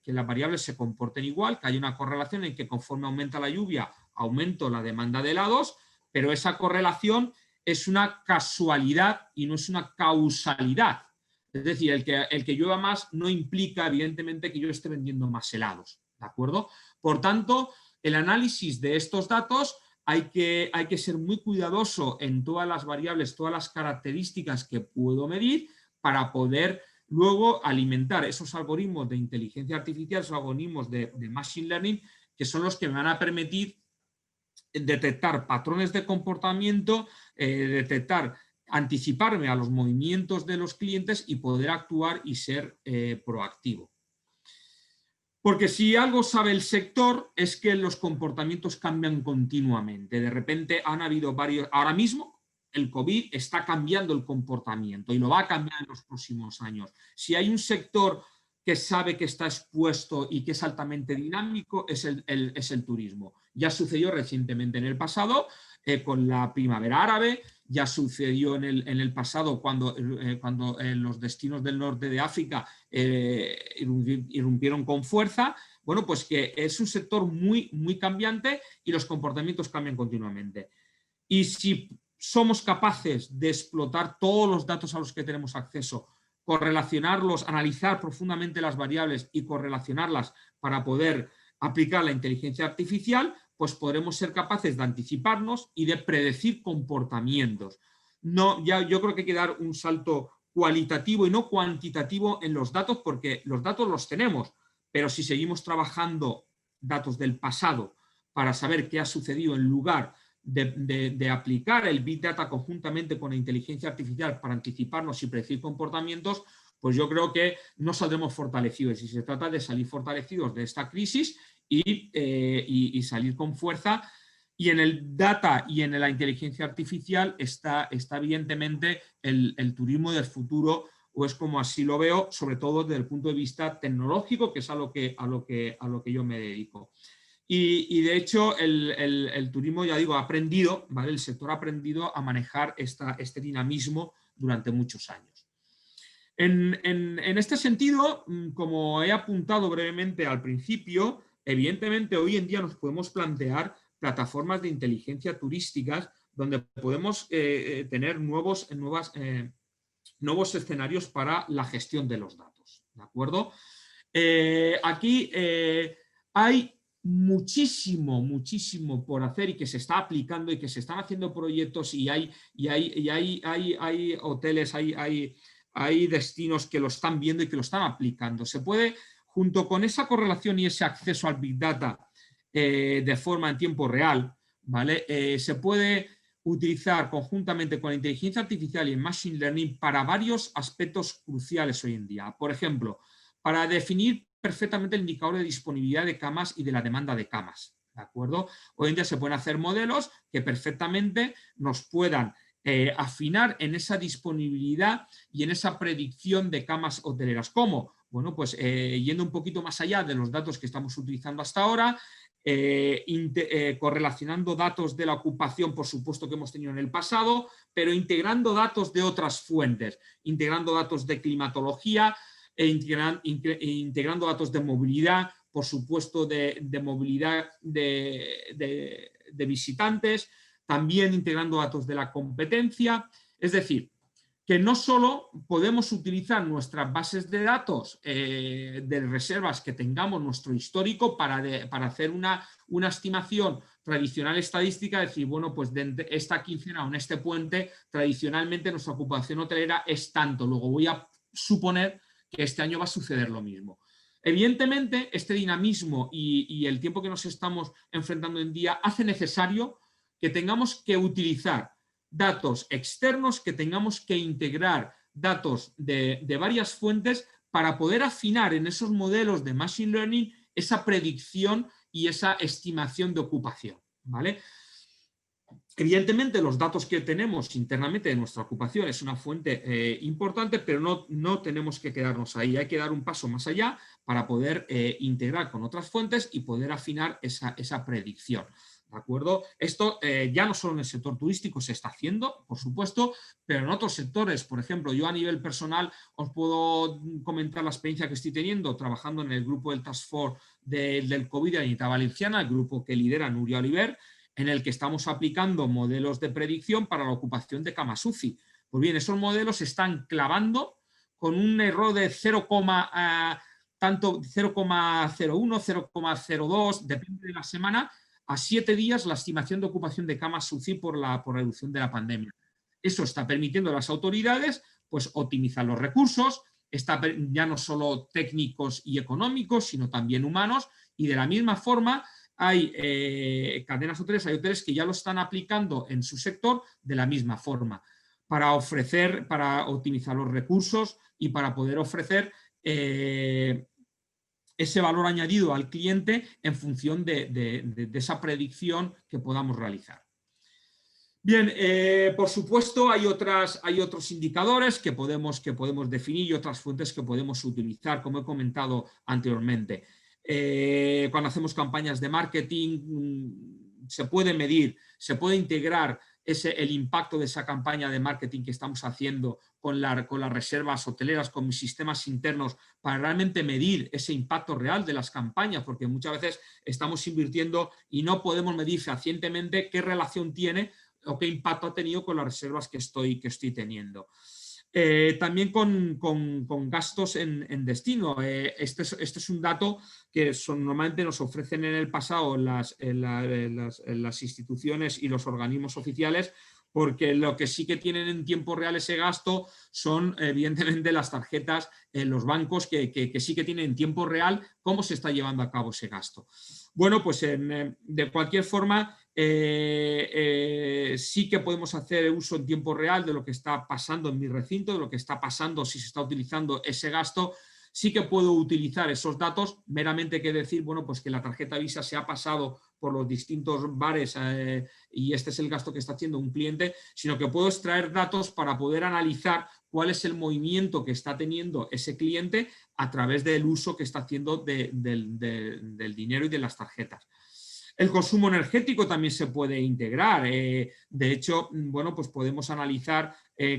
las variables se comporten igual, que haya una correlación en que conforme aumenta la lluvia, aumenta la demanda de helados, pero esa correlación es una casualidad y no es una causalidad. Es decir, el que llueva más no implica, evidentemente, que yo esté vendiendo más helados, ¿de acuerdo? Por tanto, el análisis de estos datos hay que ser muy cuidadoso en todas las variables, todas las características que puedo medir para poder luego alimentar esos algoritmos de inteligencia artificial, esos algoritmos de machine learning, que son los que me van a permitir detectar patrones de comportamiento, anticiparme a los movimientos de los clientes y poder actuar y ser proactivo. Porque si algo sabe el sector es que los comportamientos cambian continuamente. De repente han habido varios, ahora mismo el COVID está cambiando el comportamiento y lo va a cambiar en los próximos años. Si hay un sector que sabe que está expuesto y que es altamente dinámico, es el turismo. Ya sucedió recientemente en el pasado con la primavera árabe, ya sucedió en el pasado cuando los destinos del norte de África irrumpieron con fuerza. Bueno, pues que es un sector muy, muy cambiante y los comportamientos cambian continuamente. Y si somos capaces de explotar todos los datos a los que tenemos acceso, correlacionarlos, analizar profundamente las variables y correlacionarlas para poder aplicar la inteligencia artificial, pues podremos ser capaces de anticiparnos y de predecir comportamientos. Yo creo que hay que dar un salto cualitativo y no cuantitativo en los datos, porque los datos los tenemos, pero si seguimos trabajando datos del pasado para saber qué ha sucedido en lugar de aplicar el Big Data conjuntamente con la inteligencia artificial para anticiparnos y predecir comportamientos, pues yo creo que no saldremos fortalecidos. Y se trata de salir fortalecidos de esta crisis y salir con fuerza. Y en el data y en la inteligencia artificial está evidentemente el turismo del futuro, o es como así lo veo, sobre todo desde el punto de vista tecnológico, que es a lo que yo me dedico. Y de hecho el turismo, ya digo, ha aprendido, ¿vale? El sector ha aprendido a manejar este dinamismo durante muchos años. En este sentido, como he apuntado brevemente al principio, evidentemente hoy en día nos podemos plantear plataformas de inteligencia turísticas donde podemos tener nuevos escenarios para la gestión de los datos, ¿de acuerdo? Aquí hay muchísimo por hacer y que se está aplicando y que se están haciendo proyectos y hay hoteles, hay hay destinos que lo están viendo y que lo están aplicando. Se puede, junto con esa correlación y ese acceso al Big Data de forma en tiempo real, ¿vale? Se puede utilizar conjuntamente con la inteligencia artificial y el machine learning para varios aspectos cruciales hoy en día. Por ejemplo, para definir perfectamente el indicador de disponibilidad de camas y de la demanda de camas, ¿de acuerdo? Hoy en día se pueden hacer modelos que perfectamente nos puedan afinar en esa disponibilidad y en esa predicción de camas hoteleras. ¿Cómo? Bueno, pues yendo un poquito más allá de los datos que estamos utilizando hasta ahora, correlacionando datos de la ocupación, por supuesto, que hemos tenido en el pasado, pero integrando datos de otras fuentes, integrando datos de climatología, integrando datos de movilidad, por supuesto, de movilidad de visitantes, también integrando datos de la competencia. Es decir, que no solo podemos utilizar nuestras bases de datos de reservas que tengamos, nuestro histórico, para hacer una estimación tradicional estadística, decir, bueno, pues de esta quincena o en este puente, tradicionalmente nuestra ocupación hotelera es tanto, luego voy a suponer que este año va a suceder lo mismo. Evidentemente, este dinamismo y el tiempo que nos estamos enfrentando en día hace necesario que tengamos que utilizar datos externos, que tengamos que integrar datos de varias fuentes para poder afinar en esos modelos de Machine Learning esa predicción y esa estimación de ocupación, ¿vale? Evidentemente, los datos que tenemos internamente de nuestra ocupación es una fuente importante, pero no tenemos que quedarnos ahí. Hay que dar un paso más allá para poder integrar con otras fuentes y poder afinar esa predicción. ¿De acuerdo? Esto ya no solo en el sector turístico se está haciendo, por supuesto, pero en otros sectores. Por ejemplo, yo a nivel personal os puedo comentar la experiencia que estoy teniendo trabajando en el grupo del Task Force del COVID de la Comunidad Valenciana, el grupo que lidera Núria Oliver, en el que estamos aplicando modelos de predicción para la ocupación de camas UCI. Pues bien, esos modelos se están clavando con un error de 0,01, 0,02, depende de la semana, a 7 días la estimación de ocupación de camas UCI por la reducción de la pandemia. Eso está permitiendo a las autoridades pues, optimizar los recursos, ya no solo técnicos y económicos, sino también humanos, y de la misma forma hay cadenas hoteleras, hay hoteles que ya lo están aplicando en su sector de la misma forma, para optimizar los recursos y para poder ofrecer ese valor añadido al cliente en función de esa predicción que podamos realizar. Bien, por supuesto hay otros indicadores que podemos definir y otras fuentes que podemos utilizar, como he comentado anteriormente. Cuando hacemos campañas de marketing, se puede medir, se puede integrar el impacto de esa campaña de marketing que estamos haciendo con las reservas hoteleras, con mis sistemas internos, para realmente medir ese impacto real de las campañas, porque muchas veces estamos invirtiendo y no podemos medir fehacientemente qué relación tiene o qué impacto ha tenido con las reservas que estoy teniendo. También con gastos en destino. Este es un dato que normalmente nos ofrecen en el pasado las instituciones y los organismos oficiales, porque lo que sí que tienen en tiempo real ese gasto son evidentemente las tarjetas en los bancos que sí que tienen en tiempo real cómo se está llevando a cabo ese gasto. Bueno, pues de cualquier forma sí que podemos hacer uso en tiempo real de lo que está pasando en mi recinto, de lo que está pasando si se está utilizando ese gasto. Sí que puedo utilizar esos datos, meramente que decir, bueno, pues que la tarjeta Visa se ha pasado por los distintos bares y este es el gasto que está haciendo un cliente, sino que puedo extraer datos para poder analizar cuál es el movimiento que está teniendo ese cliente a través del uso que está haciendo del dinero y de las tarjetas. El consumo energético también se puede integrar. De hecho, bueno, pues podemos analizar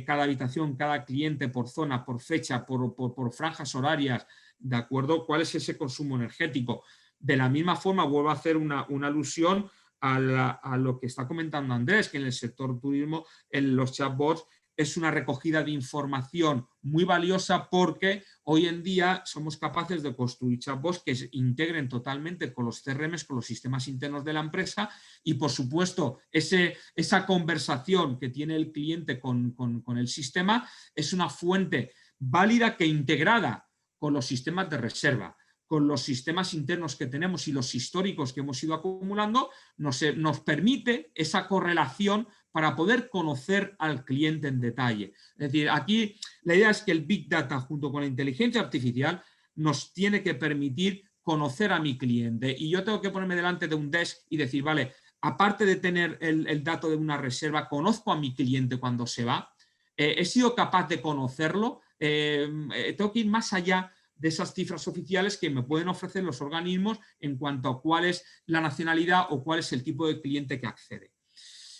cada habitación, cada cliente por zona, por fecha, por franjas horarias, ¿de acuerdo? ¿Cuál es ese consumo energético? De la misma forma, vuelvo a hacer una alusión a lo que está comentando Andrés, que en el sector turismo, en los chatbots, es una recogida de información muy valiosa porque hoy en día somos capaces de construir chatbots que se integren totalmente con los CRMs, con los sistemas internos de la empresa y, por supuesto, esa conversación que tiene el cliente con el sistema es una fuente válida que integrada con los sistemas de reserva, con los sistemas internos que tenemos y los históricos que hemos ido acumulando, nos permite esa correlación para poder conocer al cliente en detalle. Es decir, aquí la idea es que el Big Data junto con la inteligencia artificial nos tiene que permitir conocer a mi cliente y yo tengo que ponerme delante de un desk y decir, vale, aparte de tener el dato de una reserva, conozco a mi cliente cuando se va, he sido capaz de conocerlo, tengo que ir más allá de esas cifras oficiales que me pueden ofrecer los organismos en cuanto a cuál es la nacionalidad o cuál es el tipo de cliente que accede.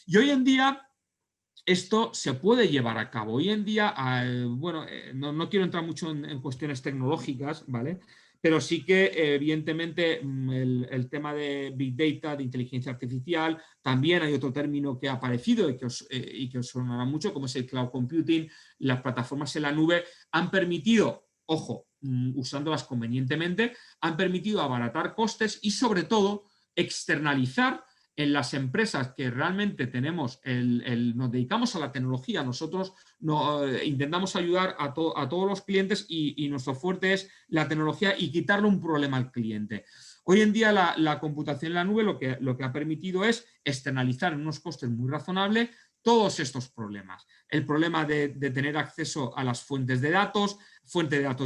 Y hoy en día esto se puede llevar a cabo. Hoy en día, bueno, no quiero entrar mucho en cuestiones tecnológicas, ¿vale? Pero sí que, evidentemente, el tema de Big Data, de inteligencia artificial, también hay otro término que ha aparecido y que os sonará mucho, como es el cloud computing. Las plataformas en la nube han permitido, ojo, usándolas convenientemente, han permitido abaratar costes y, sobre todo, externalizar en las empresas que realmente tenemos, nos dedicamos a la tecnología, nosotros intentamos ayudar a todos los clientes y nuestro fuerte es la tecnología y quitarle un problema al cliente. Hoy en día la computación en la nube lo que ha permitido es externalizar en unos costes muy razonables todos estos problemas. El problema de tener acceso a las fuentes de datos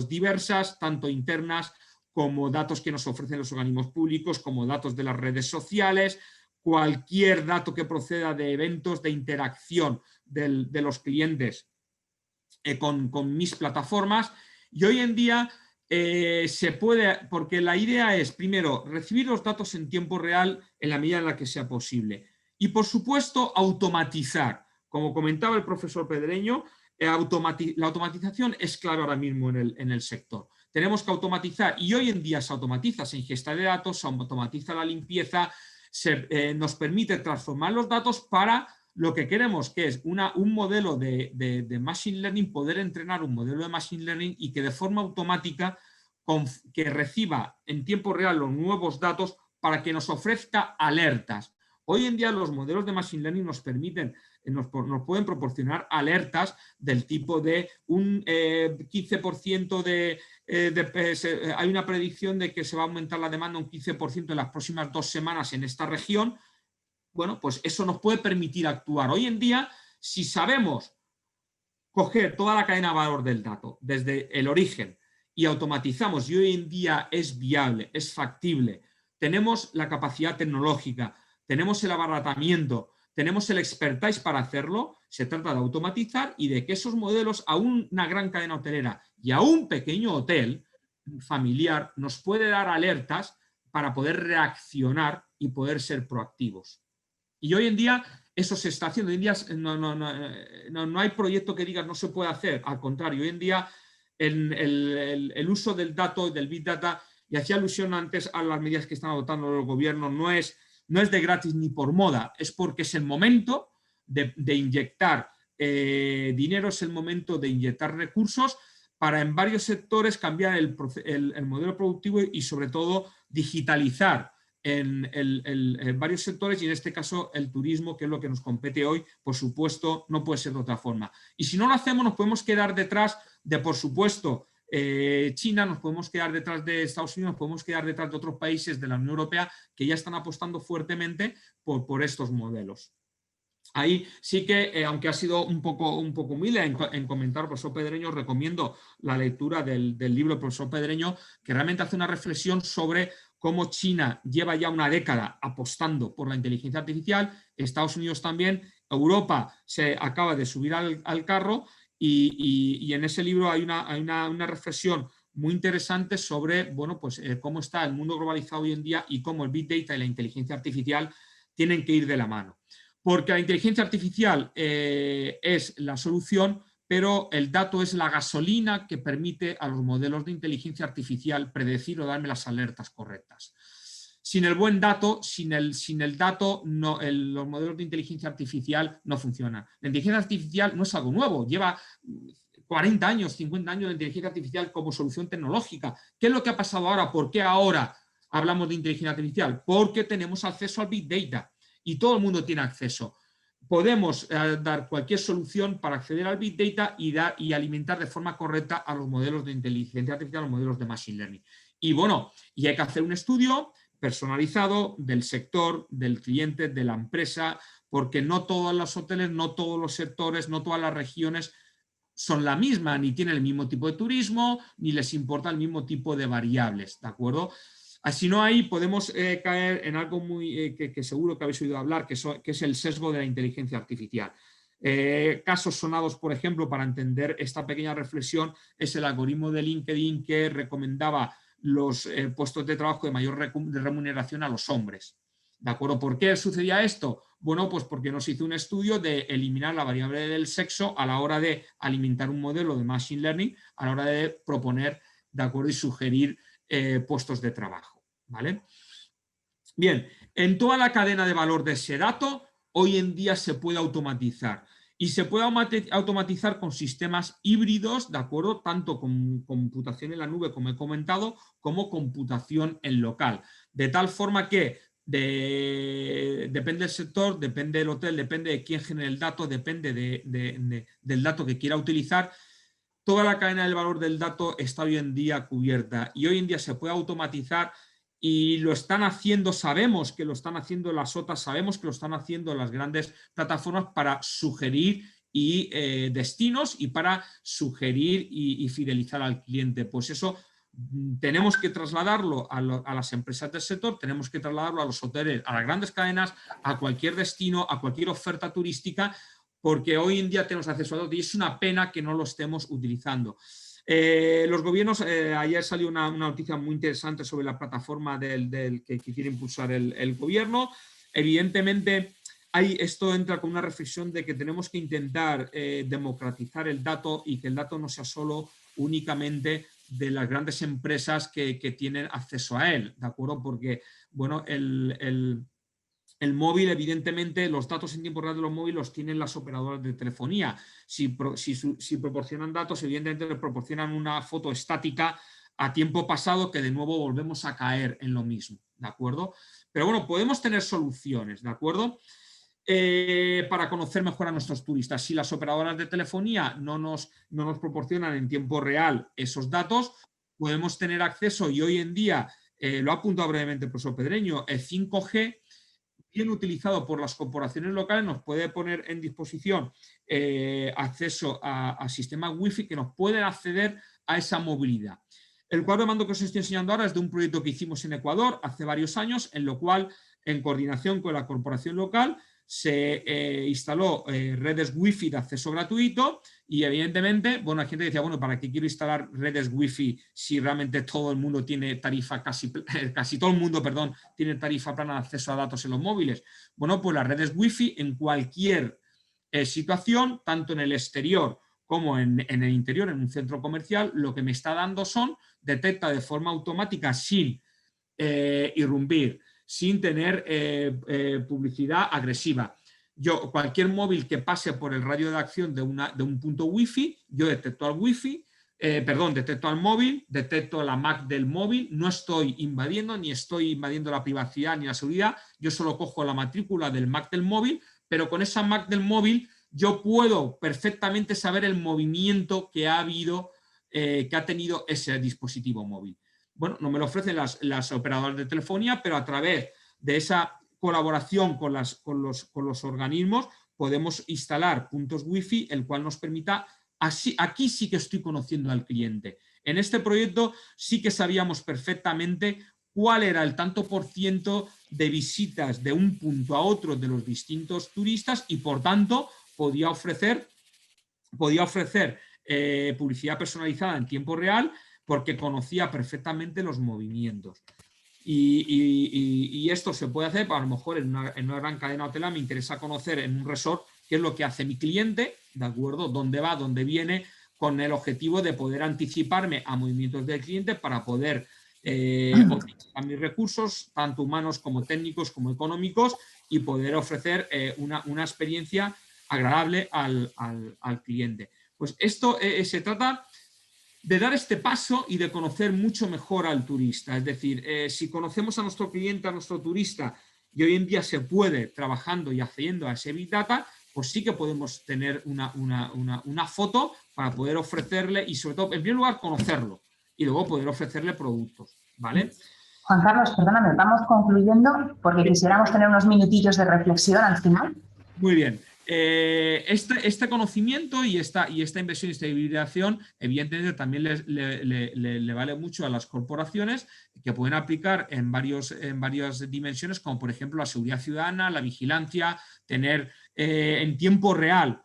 diversas, tanto internas como datos que nos ofrecen los organismos públicos, como datos de las redes sociales, cualquier dato que proceda de eventos de interacción de los clientes con mis plataformas. Y hoy en día se puede, porque la idea es, primero, recibir los datos en tiempo real en la medida en la que sea posible. Y, por supuesto, automatizar. Como comentaba el profesor Pedreño, la automatización es clave ahora mismo en el sector. Tenemos que automatizar, y hoy en día se automatiza, se ingesta de datos, se automatiza la limpieza, nos permite transformar los datos para lo que queremos, que es un modelo de Machine Learning, poder entrenar un modelo de Machine Learning y que de forma automática que reciba en tiempo real los nuevos datos para que nos ofrezca alertas. Hoy en día los modelos de Machine Learning nos pueden proporcionar alertas del tipo de un 15% hay una predicción de que se va a aumentar la demanda un 15% en las próximas 2 semanas en esta región. Bueno, pues eso nos puede permitir actuar. Hoy en día, si sabemos coger toda la cadena de valor del dato desde el origen y automatizamos, y hoy en día es viable, es factible, tenemos la capacidad tecnológica, tenemos el abaratamiento, tenemos el expertise para hacerlo, se trata de automatizar y de que esos modelos a una gran cadena hotelera y a un pequeño hotel familiar nos puede dar alertas para poder reaccionar y poder ser proactivos. Y hoy en día eso se está haciendo. Hoy en día no hay proyecto que digas no se puede hacer. Al contrario, hoy en día el uso del dato, del Big Data, y hacía alusión antes a las medidas que están adoptando los gobiernos, no es de gratis ni por moda, es porque es el momento de inyectar dinero, es el momento de inyectar recursos para en varios sectores cambiar el modelo productivo y sobre todo digitalizar en varios sectores y en este caso el turismo, que es lo que nos compete hoy, por supuesto, no puede ser de otra forma. Y si no lo hacemos nos podemos quedar detrás de, por supuesto, China, nos podemos quedar detrás de Estados Unidos, nos podemos quedar detrás de otros países de la Unión Europea que ya están apostando fuertemente por estos modelos. Ahí sí que, aunque ha sido un poco humilde en comentar, profesor Pedreño, recomiendo la lectura del libro del profesor Pedreño, que realmente hace una reflexión sobre cómo China lleva ya una década apostando por la inteligencia artificial, Estados Unidos también, Europa se acaba de subir al carro y en ese libro hay una reflexión muy interesante sobre bueno, pues, cómo está el mundo globalizado hoy en día y cómo el Big Data y la inteligencia artificial tienen que ir de la mano. Porque la inteligencia artificial es la solución, pero el dato es la gasolina que permite a los modelos de inteligencia artificial predecir o darme las alertas correctas. sin el buen dato, sin el dato, los modelos de inteligencia artificial no funcionan. La inteligencia artificial no es algo nuevo, lleva 40 años, 50 años de inteligencia artificial como solución tecnológica. ¿Qué es lo que ha pasado ahora? ¿Por qué ahora hablamos de inteligencia artificial? Porque tenemos acceso al Big Data y todo el mundo tiene acceso. Podemos dar cualquier solución para acceder al Big Data y alimentar de forma correcta a los modelos de inteligencia artificial, a los modelos de Machine Learning. Y bueno, y hay que hacer un estudio personalizado del sector, del cliente, de la empresa, porque no todos los hoteles, no todos los sectores, no todas las regiones son la misma, ni tienen el mismo tipo de turismo, ni les importa el mismo tipo de variables, ¿de acuerdo? Así no, ahí podemos caer en algo muy que seguro que habéis oído hablar, que es el sesgo de la inteligencia artificial. Casos sonados, por ejemplo, para entender esta pequeña reflexión, es el algoritmo de LinkedIn que recomendaba los puestos de trabajo de mayor remuneración a los hombres. ¿De acuerdo? ¿Por qué sucedía esto? Bueno, pues porque nos hizo un estudio de eliminar la variable del sexo a la hora de alimentar un modelo de Machine Learning, a la hora de proponer, ¿de acuerdo? Y sugerir puestos de trabajo, ¿vale? Bien, en toda la cadena de valor de ese dato, hoy en día se puede automatizar. Y se puede automatizar con sistemas híbridos, ¿de acuerdo? Tanto con computación en la nube, como he comentado, como computación en local. De tal forma que depende del sector, depende del hotel, depende de quién genere el dato, depende del dato que quiera utilizar. Toda la cadena del valor del dato está hoy en día cubierta y hoy en día se puede automatizar y lo están haciendo, sabemos que lo están haciendo las OTAs, sabemos que lo están haciendo las grandes plataformas para sugerir destinos y para sugerir y fidelizar al cliente. Pues eso tenemos que trasladarlo a las empresas del sector, tenemos que trasladarlo a los hoteles, a las grandes cadenas, a cualquier destino, a cualquier oferta turística, porque hoy en día tenemos acceso a datos y es una pena que no lo estemos utilizando. Los gobiernos, ayer salió una noticia muy interesante sobre la plataforma que quiere impulsar el gobierno. Evidentemente, esto entra con una reflexión de que tenemos que intentar democratizar el dato y que el dato no sea solo únicamente de las grandes empresas que tienen acceso a él, ¿de acuerdo? Porque, bueno, el móvil, evidentemente, los datos en tiempo real de los móviles los tienen las operadoras de telefonía. Si proporcionan datos, evidentemente les proporcionan una foto estática a tiempo pasado que de nuevo volvemos a caer en lo mismo, ¿de acuerdo? Pero bueno, podemos tener soluciones, ¿de acuerdo? Para conocer mejor a nuestros turistas. Si las operadoras de telefonía no nos proporcionan en tiempo real esos datos, podemos tener acceso y hoy en día, lo ha apuntado brevemente el profesor Pedreño, el 5G, bien utilizado por las corporaciones locales, nos puede poner en disposición acceso a sistemas Wi-Fi que nos pueden acceder a esa movilidad. El cuadro de mando que os estoy enseñando ahora es de un proyecto que hicimos en Ecuador hace varios años, en lo cual, en coordinación con la corporación local, se instaló redes Wi-Fi de acceso gratuito y evidentemente, bueno, hay gente que decía, bueno, ¿para qué quiero instalar redes Wi-Fi si realmente todo el mundo tiene tarifa, casi todo el mundo, perdón, tiene tarifa plana de acceso a datos en los móviles? Bueno, pues las redes Wi-Fi en cualquier situación, tanto en el exterior como en el interior, en un centro comercial, lo que me está dando detecta de forma automática sin irrumpir, sin tener publicidad agresiva. Cualquier móvil que pase por el radio de acción de un punto Wi-Fi, yo detecto al Wi-Fi, detecto al móvil, detecto la MAC del móvil, no estoy invadiendo, ni estoy invadiendo la privacidad ni la seguridad, yo solo cojo la matrícula del MAC del móvil, pero con esa MAC del móvil yo puedo perfectamente saber el movimiento que ha habido, que ha tenido ese dispositivo móvil. Bueno, no me lo ofrecen las operadoras de telefonía, pero a través de esa colaboración con los organismos podemos instalar puntos Wi-Fi, el cual nos permita, aquí sí que estoy conociendo al cliente. En este proyecto sí que sabíamos perfectamente cuál era el tanto por ciento de visitas de un punto a otro de los distintos turistas y, por tanto, podía ofrecer publicidad personalizada en tiempo real porque conocía perfectamente los movimientos. Y esto se puede hacer, a lo mejor en una gran cadena hotelera me interesa conocer en un resort qué es lo que hace mi cliente, ¿de acuerdo? Dónde va, dónde viene, con el objetivo de poder anticiparme a movimientos del cliente para poder optimizar mis recursos, tanto humanos como técnicos como económicos, y poder ofrecer una experiencia agradable al cliente. Pues esto se trata de dar este paso y de conocer mucho mejor al turista. Es decir, si conocemos a nuestro cliente, a nuestro turista, y hoy en día se puede trabajando y accediendo a ese Big Data, pues sí que podemos tener una foto para poder ofrecerle y sobre todo, en primer lugar, conocerlo y luego poder ofrecerle productos, ¿vale? Juan Carlos, perdóname, vamos concluyendo porque quisiéramos tener unos minutillos de reflexión al final. Muy bien. Este conocimiento y esta inversión y esta hibridación, evidentemente, también le vale mucho a las corporaciones, que pueden aplicar en varias dimensiones, como por ejemplo la seguridad ciudadana, la vigilancia, tener en tiempo real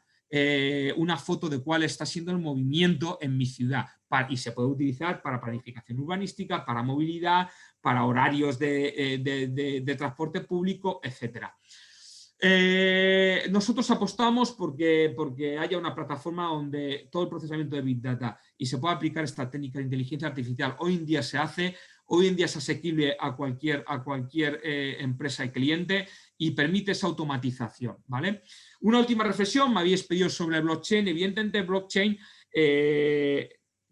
una foto de cuál está siendo el movimiento en mi ciudad, y se puede utilizar para planificación urbanística, para movilidad, para horarios de transporte público, etcétera. Nosotros apostamos porque haya una plataforma donde todo el procesamiento de Big Data y se pueda aplicar esta técnica de inteligencia artificial hoy en día se hace, hoy en día es asequible a cualquier empresa y cliente y permite esa automatización, ¿vale? Una última reflexión, me habéis pedido sobre blockchain. Evidentemente blockchain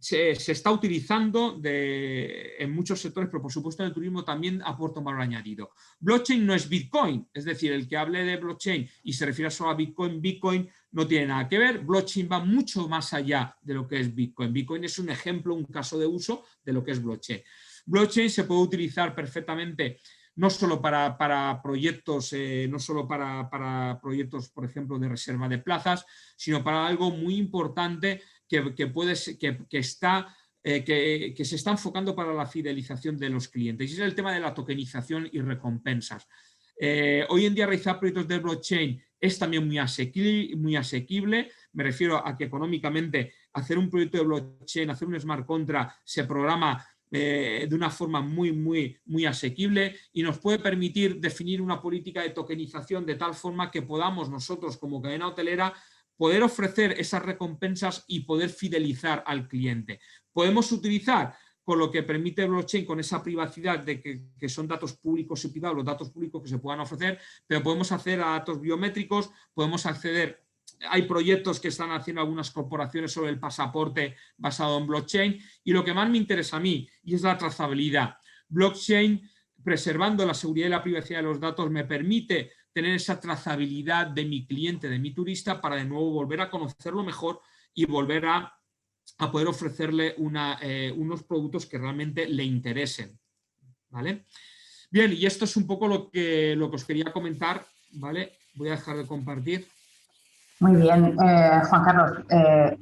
se está utilizando en muchos sectores, pero por supuesto en el turismo también aporta un valor añadido. Blockchain no es Bitcoin, es decir, el que hable de blockchain y se refiere solo a Bitcoin, Bitcoin no tiene nada que ver. Blockchain va mucho más allá de lo que es Bitcoin. Bitcoin es un ejemplo, un caso de uso de lo que es blockchain. Blockchain se puede utilizar perfectamente no solo para proyectos, por ejemplo, de reserva de plazas, sino para algo muy importante que se está enfocando para la fidelización de los clientes. Y es el tema de la tokenización y recompensas. Hoy en día realizar proyectos de blockchain es también muy asequible. Me refiero a que económicamente hacer un proyecto de blockchain, hacer un smart contract, se programa de una forma muy asequible y nos puede permitir definir una política de tokenización de tal forma que podamos nosotros como cadena hotelera poder ofrecer esas recompensas y poder fidelizar al cliente. Podemos utilizar con lo que permite blockchain, con esa privacidad de que son datos públicos y privados, los datos públicos que se puedan ofrecer, pero podemos acceder a datos biométricos, podemos acceder. Hay proyectos que están haciendo algunas corporaciones sobre el pasaporte basado en blockchain y lo que más me interesa a mí y es la trazabilidad. Blockchain, preservando la seguridad y la privacidad de los datos, me permite tener esa trazabilidad de mi cliente, de mi turista, para de nuevo volver a conocerlo mejor y volver a poder ofrecerle unos productos que realmente le interesen, ¿vale? Bien, y esto es un poco lo que os quería comentar, ¿vale? Voy a dejar de compartir. Muy bien, Juan Carlos,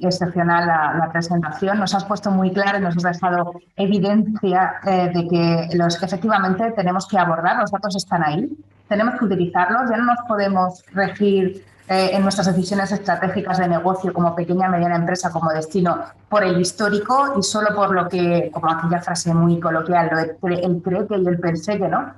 excepcional la presentación. Nos has puesto muy claro y nos has dejado evidencia de que efectivamente tenemos que abordar, los datos están ahí, tenemos que utilizarlos, ya no nos podemos regir en nuestras decisiones estratégicas de negocio como pequeña y mediana empresa, como destino, por el histórico y solo por lo que, como aquella frase muy coloquial, el cree que y el persegue, ¿no?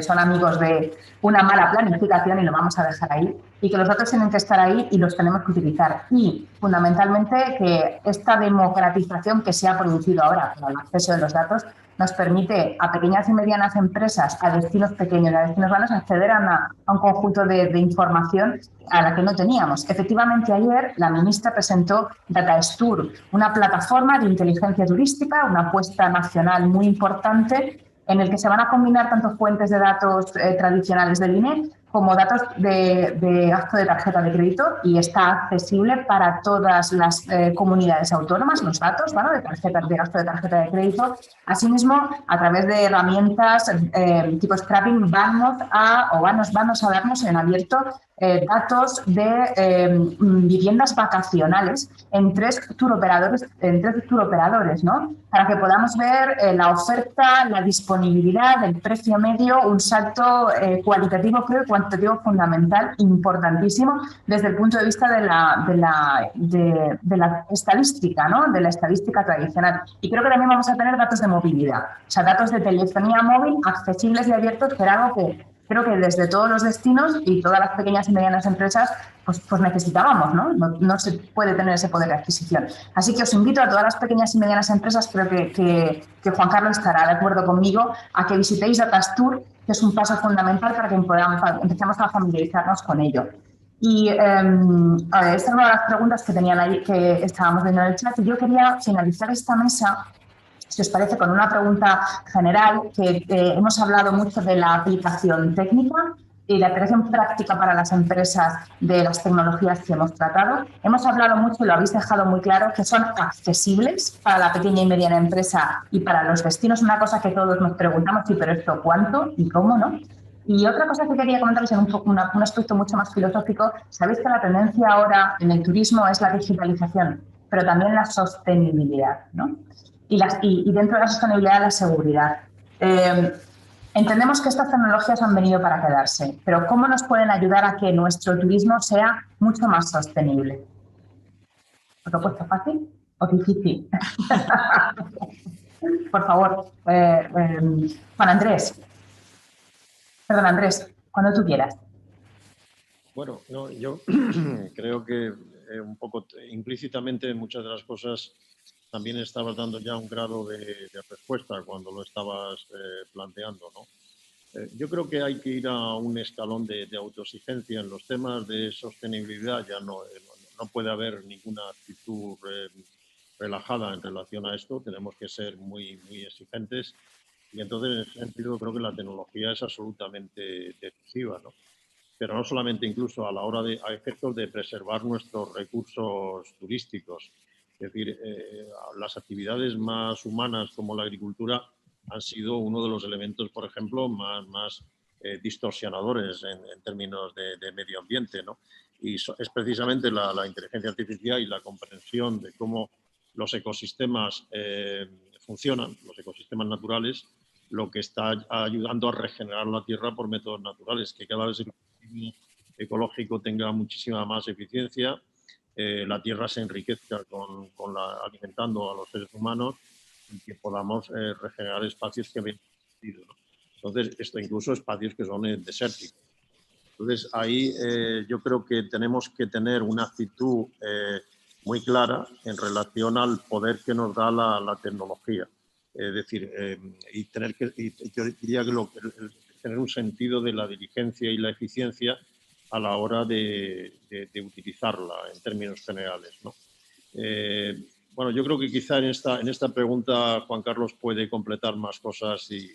Son amigos de una mala planificación y lo vamos a dejar ahí, y que los datos tienen que estar ahí y los tenemos que utilizar, y fundamentalmente que esta democratización que se ha producido ahora con el acceso de los datos nos permite a pequeñas y medianas empresas, a destinos pequeños, a destinos grandes, acceder a un conjunto de información a la que no teníamos. Efectivamente, ayer la ministra presentó DataStur, una plataforma de inteligencia turística, una apuesta nacional muy importante en el que se van a combinar tanto fuentes de datos tradicionales del INE como datos de gasto de tarjeta de crédito, y está accesible para todas las comunidades autónomas, los datos, ¿no?, de gasto de tarjeta de crédito. Asimismo, a través de herramientas tipo Scrapping, vamos a darnos en abierto datos de viviendas vacacionales en tres tour operadores, ¿no?, para que podamos ver la oferta, la disponibilidad, el precio medio, un salto cualitativo, creo, cuantitativo fundamental, importantísimo desde el punto de vista de la estadística, ¿no?, de la estadística tradicional. Y creo que también vamos a tener datos de movilidad, o sea, datos de telefonía móvil accesibles y abiertos, que era algo que creo que desde todos los destinos y todas las pequeñas y medianas empresas pues necesitábamos, ¿no? No se puede tener ese poder de adquisición. Así que os invito a todas las pequeñas y medianas empresas, creo que Juan Carlos estará de acuerdo conmigo, a que visitéis Datastur, que es un paso fundamental para que empecemos a familiarizarnos con ello. Y a ver, esta es una de las preguntas que tenían ahí, que estábamos viendo en el chat, y yo quería finalizar esta mesa, si os parece, con una pregunta general, que hemos hablado mucho de la aplicación técnica y la aplicación práctica para las empresas de las tecnologías que hemos tratado. Hemos hablado mucho, y lo habéis dejado muy claro, que son accesibles para la pequeña y mediana empresa y para los destinos. Una cosa que todos nos preguntamos, sí, pero esto ¿cuánto y cómo, no? Y otra cosa que quería comentaros en un aspecto mucho más filosófico, sabéis que la tendencia ahora en el turismo es la digitalización, pero también la sostenibilidad, ¿no? Y dentro de la sostenibilidad, la seguridad. Entendemos que estas tecnologías han venido para quedarse, pero ¿cómo nos pueden ayudar a que nuestro turismo sea mucho más sostenible? ¿Os lo he puesto fácil o difícil? Por favor, Juan Andrés. Perdón, Andrés, cuando tú quieras. Bueno, no, yo creo que un poco implícitamente en muchas de las cosas también estabas dando ya un grado de respuesta cuando lo estabas planteando, ¿no? Yo creo que hay que ir a un escalón de autoexigencia en los temas de sostenibilidad. Ya no puede haber ninguna actitud relajada en relación a esto. Tenemos que ser muy, muy exigentes. Y entonces, en ese sentido, creo que la tecnología es absolutamente decisiva, ¿no? Pero no solamente incluso a la hora a efectos de preservar nuestros recursos turísticos. Es decir, las actividades más humanas como la agricultura han sido uno de los elementos, por ejemplo, más distorsionadores en términos de medio ambiente, ¿no? Y es precisamente la inteligencia artificial y la comprensión de cómo los ecosistemas funcionan, los ecosistemas naturales, lo que está ayudando a regenerar la tierra por métodos naturales, que cada vez el ecológico tenga muchísima más eficiencia, la tierra se enriquezca alimentando a los seres humanos y que podamos regenerar espacios que habían existido, ¿no? Entonces, esto incluso espacios que son desérticos. Entonces, ahí yo creo que tenemos que tener una actitud muy clara en relación al poder que nos da la tecnología. Es decir, yo diría que tener un sentido de la diligencia y la eficiencia a la hora de utilizarla en términos generales, ¿no? Bueno, yo creo que quizá en esta pregunta Juan Carlos puede completar más cosas y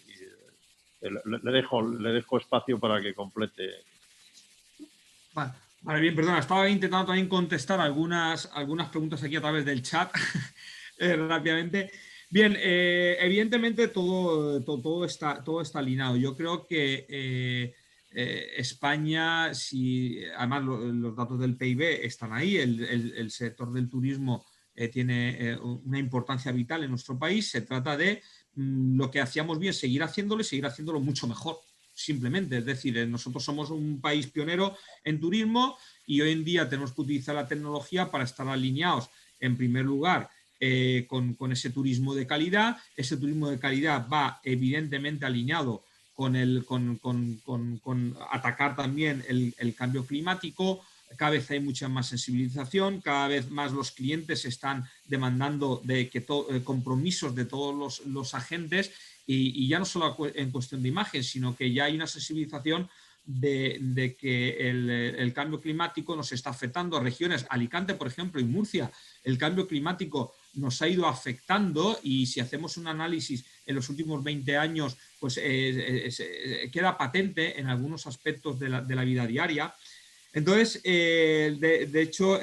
le dejo espacio para que complete. Vale, bien, perdona, estaba intentando también contestar algunas preguntas aquí a través del chat rápidamente. Bien, evidentemente todo está alineado. Yo creo que España, además los datos del PIB están ahí, el sector del turismo tiene una importancia vital en nuestro país. Se trata de lo que hacíamos bien, seguir haciéndolo mucho mejor. Simplemente, es decir, nosotros somos un país pionero en turismo y hoy en día tenemos que utilizar la tecnología para estar alineados, en primer lugar, con ese turismo de calidad. Ese turismo de calidad va evidentemente alineado con atacar también el cambio climático. Cada vez hay mucha más sensibilización, cada vez más los clientes están demandando compromisos de todos los agentes y ya no solo en cuestión de imagen, sino que ya hay una sensibilización de que el cambio climático nos está afectando a regiones. Alicante, por ejemplo, y Murcia, el cambio climático nos ha ido afectando y si hacemos un análisis en los últimos 20 años, pues queda patente en algunos aspectos de la vida diaria. Entonces, de hecho,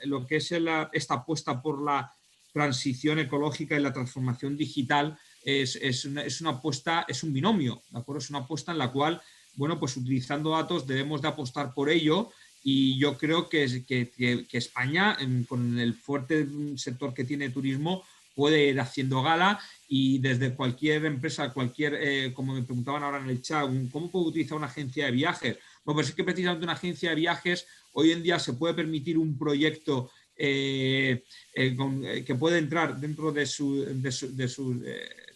lo que es esta apuesta por la transición ecológica y la transformación digital es una apuesta, es un binomio, ¿de acuerdo? Es una apuesta en la cual, bueno, pues utilizando datos debemos de apostar por ello y yo creo que España, con el fuerte sector que tiene turismo, puede ir haciendo gala y desde cualquier empresa, como me preguntaban ahora en el chat, ¿cómo puedo utilizar una agencia de viajes? Bueno, pues es que precisamente una agencia de viajes hoy en día se puede permitir un proyecto que puede entrar dentro de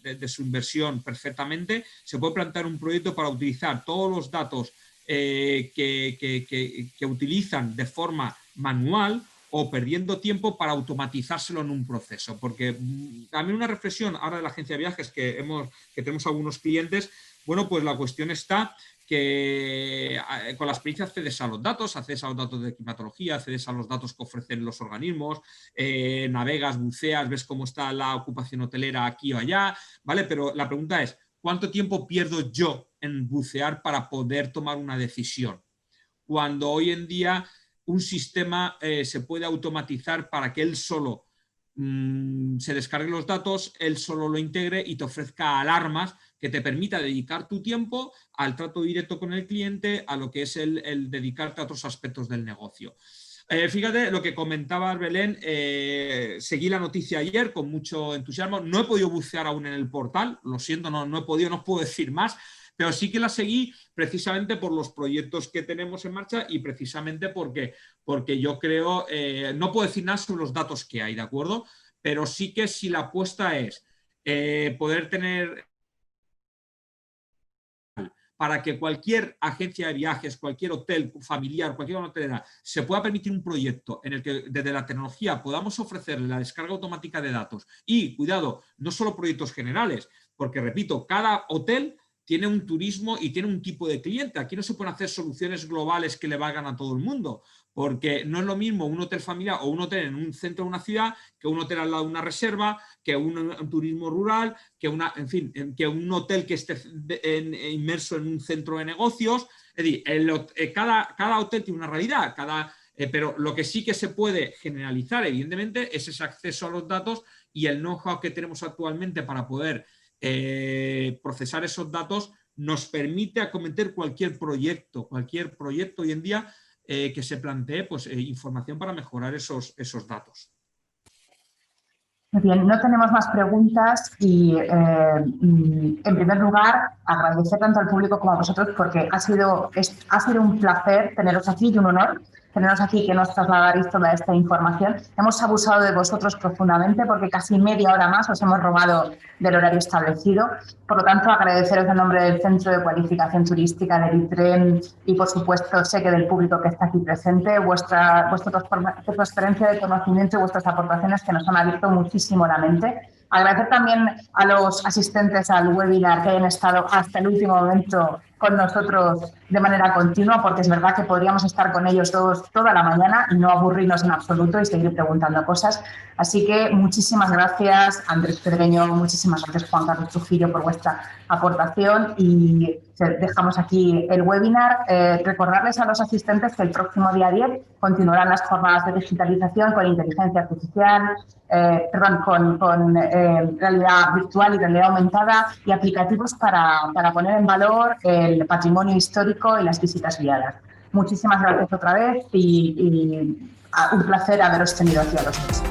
de su inversión perfectamente, se puede plantear un proyecto para utilizar todos los datos que utilizan de forma manual o perdiendo tiempo para automatizárselo en un proceso. Porque también una reflexión ahora de la agencia de viajes que tenemos algunos clientes, bueno, pues la cuestión está que con la experiencia accedes a los datos de climatología, accedes a los datos que ofrecen los organismos, navegas, buceas, ves cómo está la ocupación hotelera aquí o allá, ¿vale? Pero la pregunta es, ¿cuánto tiempo pierdo yo en bucear para poder tomar una decisión? Cuando hoy en día un sistema se puede automatizar para que él solo se descargue los datos, él solo lo integre y te ofrezca alarmas que te permita dedicar tu tiempo al trato directo con el cliente, a lo que es el dedicarte a otros aspectos del negocio. Fíjate lo que comentaba Belén, seguí la noticia ayer con mucho entusiasmo, no he podido bucear aún en el portal, lo siento, no he podido, no os puedo decir más, pero sí que la seguí precisamente por los proyectos que tenemos en marcha y precisamente porque yo creo, no puedo decir nada sobre los datos que hay, ¿de acuerdo? Pero sí que si la apuesta es poder tener para que cualquier agencia de viajes, cualquier hotel familiar, cualquier hotelera se pueda permitir un proyecto en el que desde la tecnología podamos ofrecerle la descarga automática de datos y, cuidado, no solo proyectos generales, porque, repito, cada hotel tiene un turismo y tiene un tipo de cliente. Aquí no se pueden hacer soluciones globales que le valgan a todo el mundo, porque no es lo mismo un hotel familiar o un hotel en un centro de una ciudad que un hotel al lado de una reserva, que un turismo rural, que un hotel que esté inmerso en un centro de negocios. Es decir, cada hotel tiene una realidad, pero lo que sí que se puede generalizar, evidentemente, es ese acceso a los datos y el know-how que tenemos actualmente para poder procesar esos datos nos permite acometer cualquier proyecto hoy en día que se plantee, pues, información para mejorar esos datos. Muy bien, no tenemos más preguntas y en primer lugar agradecer tanto al público como a vosotros porque ha sido un placer teneros aquí y un honor teneros aquí, que nos trasladaréis toda esta información. Hemos abusado de vosotros profundamente porque casi media hora más os hemos robado del horario establecido. Por lo tanto, agradeceros en nombre del Centro de Cualificación Turística del ITREM y, por supuesto, sé que del público que está aquí presente, vuestra transferencia de conocimiento y vuestras aportaciones que nos han abierto muchísimo la mente. Agradecer también a los asistentes al webinar que hayan estado hasta el último momento con nosotros de manera continua, porque es verdad que podríamos estar con ellos toda la mañana y no aburrirnos en absoluto y seguir preguntando cosas. Así que muchísimas gracias, Andrés Pedreño, muchísimas gracias, Juan Carlos Trujillo, por vuestra aportación y dejamos aquí el webinar. Recordarles a los asistentes que el próximo día 10 continuarán las jornadas de digitalización con inteligencia artificial, con realidad virtual y realidad aumentada y aplicativos para poner en valor el patrimonio histórico y las visitas guiadas. Muchísimas gracias otra vez y un placer haberos tenido aquí a los dos.